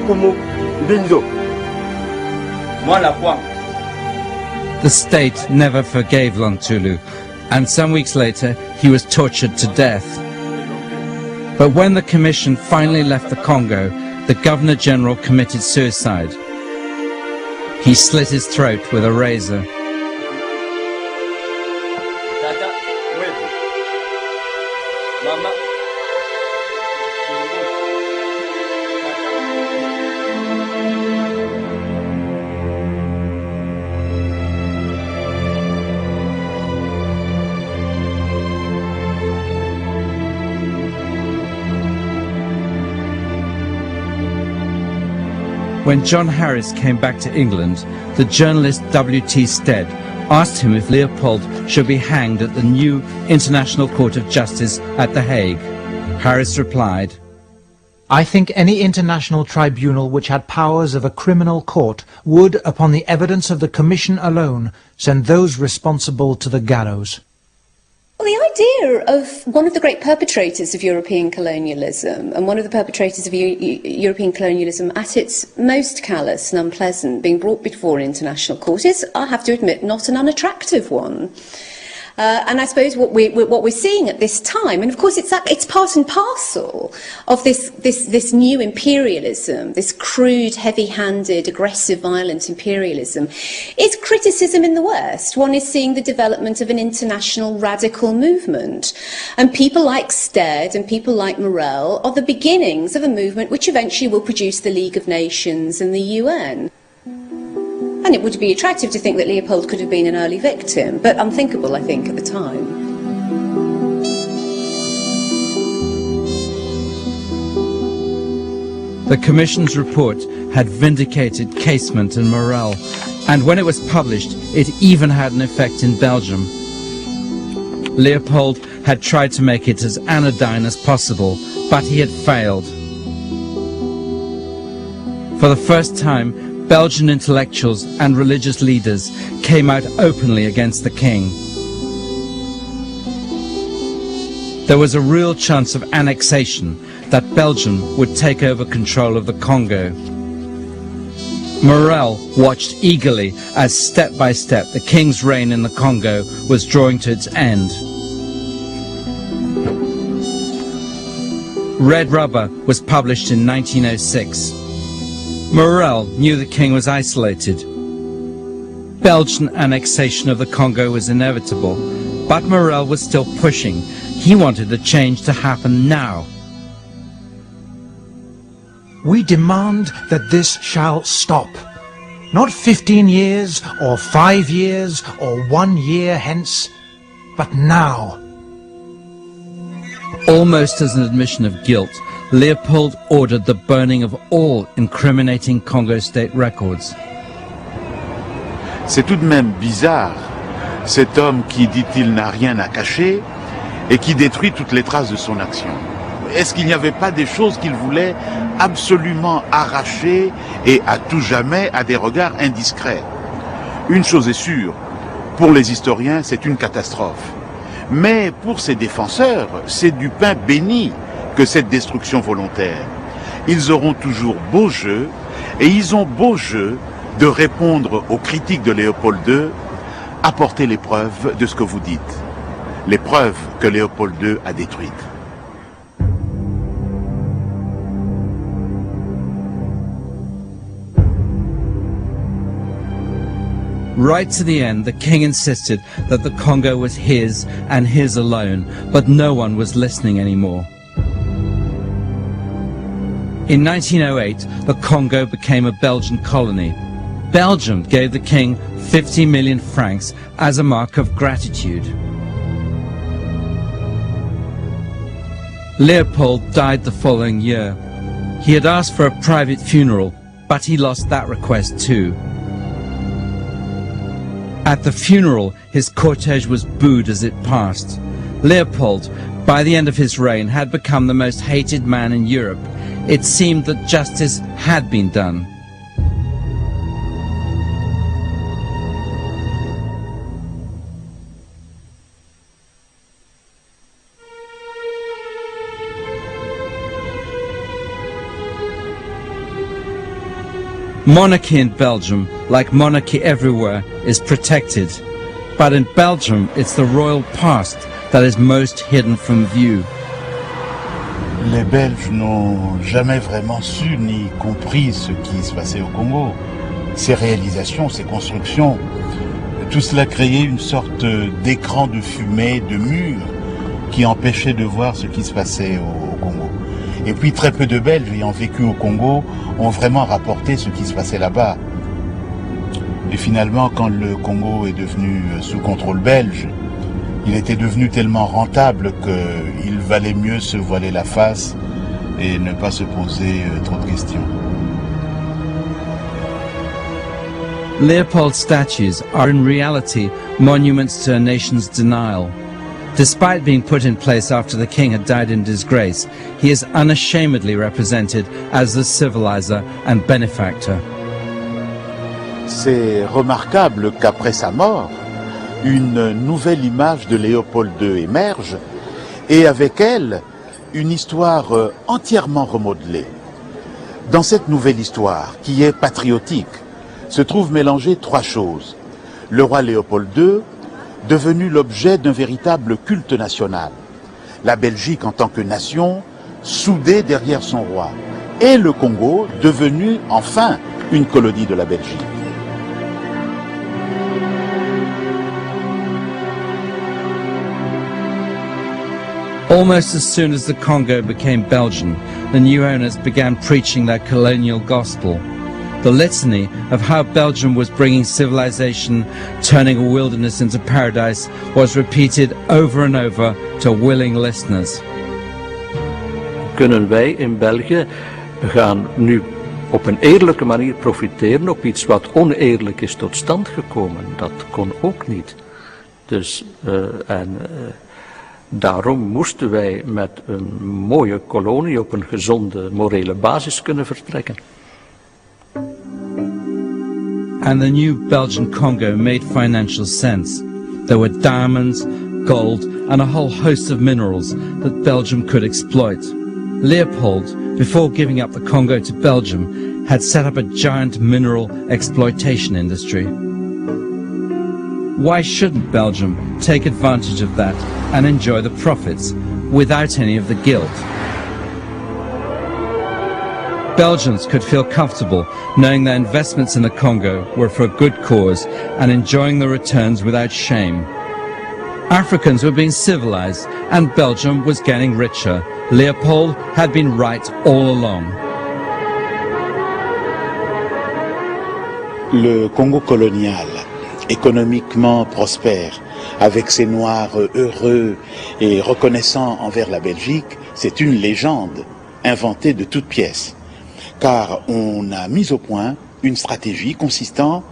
Kumu Binzo Mwana Kwang. The state never forgave Lontulu, and some weeks later he was tortured to death. But when the commission finally left the Congo, the Governor-General committed suicide. He slit his throat with a razor. When John Harris came back to England, the journalist W.T. Stead asked him if Leopold should be hanged at the new International Court of Justice at The Hague. Harris replied, I think any international tribunal which had powers of a criminal court would, upon the evidence of the Commission alone, send those responsible to the gallows. Well, the idea of one of the great perpetrators of European colonialism, and one of the perpetrators of European colonialism at its most callous and unpleasant, being brought before an international court is, I have to admit, not an unattractive one. And I suppose what we're seeing at this time, and of course it's part and parcel of this new imperialism, this crude, heavy-handed, aggressive, violent imperialism, is criticism in the West. One is seeing the development of an international radical movement, and people like Stead and people like Morel are the beginnings of a movement which eventually will produce the League of Nations and the UN. And it would be attractive to think that Leopold could have been an early victim, but unthinkable, I think, at the time. The Commission's report had vindicated Casement and Morel, and when it was published, it even had an effect in Belgium. Leopold had tried to make it as anodyne as possible, but he had failed. For the first time, Belgian intellectuals and religious leaders came out openly against the king. There was a real chance of annexation, that Belgium would take over control of the Congo. Morel watched eagerly as step by step the king's reign in the Congo was drawing to its end. Red Rubber was published in 1906. Morel knew the king was isolated. Belgian annexation of the Congo was inevitable, but Morel was still pushing. He wanted the change to happen now. We demand that this shall stop. Not 15 years, or 5 years, or 1 year hence, but now. Almost as an admission of guilt, Leopold ordered the burning of all incriminating Congo state records. C'est tout de même bizarre, cet homme qui, dit-il, n'a rien à cacher et qui détruit toutes les traces de son action. Est-ce qu'il n'y avait pas des choses qu'il voulait absolument arracher et à tout jamais à des regards indiscrets? Une chose est sûre, pour les historiens, c'est une catastrophe. Mais pour ses défenseurs, c'est du pain béni que cette destruction volontaire. Ils auront toujours beau jeu, et ils ont beau jeu de répondre aux critiques de Léopold II, apporter les preuves de ce que vous dites. Les preuves que Léopold II a détruites. Right to the end, the king insisted that the Congo was his and his alone, but no one was listening anymore. In 1908, the Congo became a Belgian colony. Belgium gave the king 50 million francs as a mark of gratitude. Leopold died the following year. He had asked for a private funeral, but he lost that request too. At the funeral, his cortege was booed as it passed. Leopold, by the end of his reign, had become the most hated man in Europe. It seemed that justice had been done. Monarchy in Belgium, like monarchy everywhere, is protected. But in Belgium, it's the royal past that is most hidden from view. Les Belges n'ont jamais vraiment su ni compris ce qui se passait au Congo. Ces réalisations, ces constructions, tout cela créait une sorte d'écran de fumée, de mur, qui empêchait de voir ce qui se passait au Congo. Et puis très peu de Belges ayant vécu au Congo ont vraiment rapporté ce qui se passait là-bas. Et finalement, quand le Congo est devenu sous contrôle belge, il était devenu tellement rentable qu'il valait mieux se voiler la face et ne pas se poser trop de questions. Leopold's statues are in reality monuments to a nation's denial. Despite being put in place after the king had died in disgrace, he is unashamedly represented as the civilizer and benefactor. C'est remarquable qu'après sa mort, une nouvelle image de Léopold II émerge et avec elle, une histoire entièrement remodelée. Dans cette nouvelle histoire, qui est patriotique, se trouvent mélangées trois choses. Le roi Léopold II, devenu l'objet d'un véritable culte national. La Belgique en tant que nation, soudée derrière son roi. Et le Congo, devenu enfin une colonie de la Belgique. Almost as soon as the Congo became Belgian, the new owners began preaching their colonial gospel. The litany of how Belgium was bringing civilization, turning a wilderness into paradise, was repeated over and over to willing listeners. Kunnen wij in België gaan nu op een eerlijke manier profiteren op iets wat oneerlijk is tot stand gekomen. Dat kon ook niet. Dus, daarom moesten wij met een mooie kolonie op een gezonde morele basis kunnen vertrekken. And the new Belgian Congo made financial sense. There were diamonds, gold, and a whole host of minerals that Belgium could exploit. Leopold, before giving up the Congo to Belgium, had set up a giant mineral exploitation industry. Why shouldn't Belgium take advantage of that and enjoy the profits without any of the guilt? Belgians could feel comfortable knowing their investments in the Congo were for a good cause and enjoying the returns without shame. Africans were being civilized and Belgium was getting richer. Leopold had been right all along. Le Congo colonial, économiquement prospère, avec ses Noirs heureux et reconnaissants envers la Belgique, c'est une légende inventée de toutes pièces. Car on a mis au point une stratégie consistant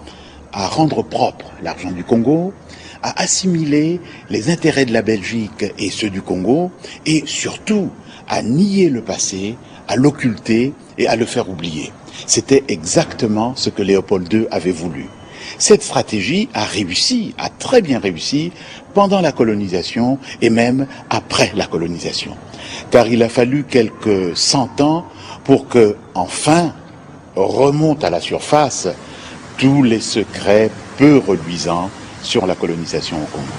à rendre propre l'argent du Congo, à assimiler les intérêts de la Belgique et ceux du Congo, et surtout à nier le passé, à l'occulter et à le faire oublier. C'était exactement ce que Léopold II avait voulu. Cette stratégie a réussi, a très bien réussi, pendant la colonisation et même après la colonisation. Car il a fallu quelques 100 ans pour que, enfin, remontent à la surface tous les secrets peu reluisants sur la colonisation au Congo.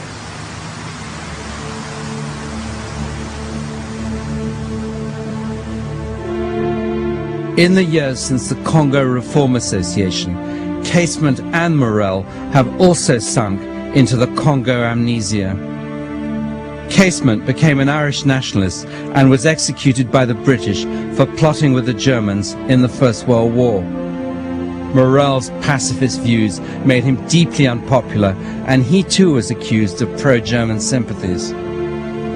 In the years since the Congo Reform Association, Casement and Morel have also sunk into the Congo amnesia. Casement became an Irish nationalist and was executed by the British for plotting with the Germans in the First World War. Morel's pacifist views made him deeply unpopular, and he too was accused of pro-German sympathies.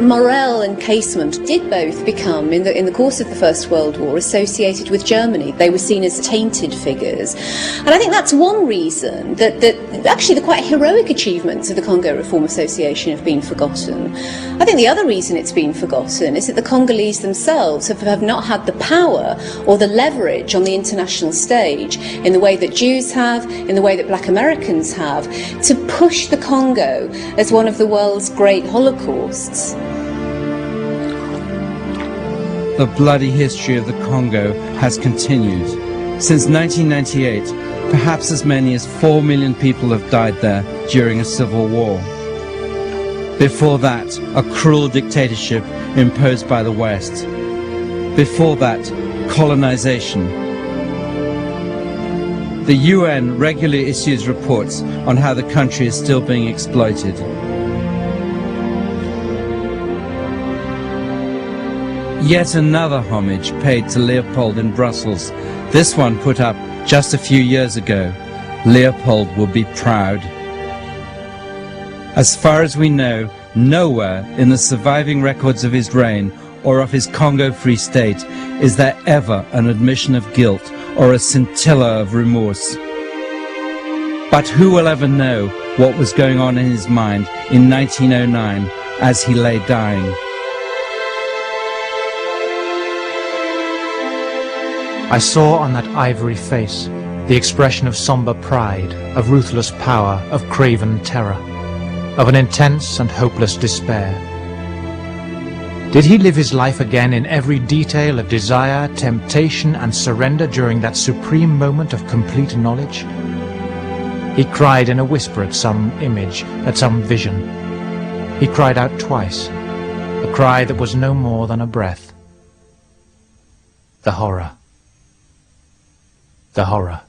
Morel and Casement did both become, in the course of the First World War, associated with Germany. They were seen as tainted figures. And I think that's one reason that actually the quite heroic achievements of the Congo Reform Association have been forgotten. I think the other reason it's been forgotten is that the Congolese themselves have not had the power or the leverage on the international stage in the way that Jews have, in the way that Black Americans have, to push the Congo as one of the world's great holocausts. The bloody history of the Congo has continued. Since 1998, perhaps as many as 4 million people have died there during a civil war. Before that, a cruel dictatorship imposed by the West. Before that, colonization. The UN regularly issues reports on how the country is still being exploited. Yet another homage paid to Leopold in Brussels, this one put up just a few years ago. Leopold will be proud. As far as we know, nowhere in the surviving records of his reign or of his Congo Free State is there ever an admission of guilt or a scintilla of remorse. But who will ever know what was going on in his mind in 1909 as he lay dying? I saw on that ivory face the expression of somber pride, of ruthless power, of craven terror, of an intense and hopeless despair. Did he live his life again in every detail of desire, temptation, and surrender during that supreme moment of complete knowledge? He cried in a whisper at some image, at some vision. He cried out twice, a cry that was no more than a breath. The horror. The horror.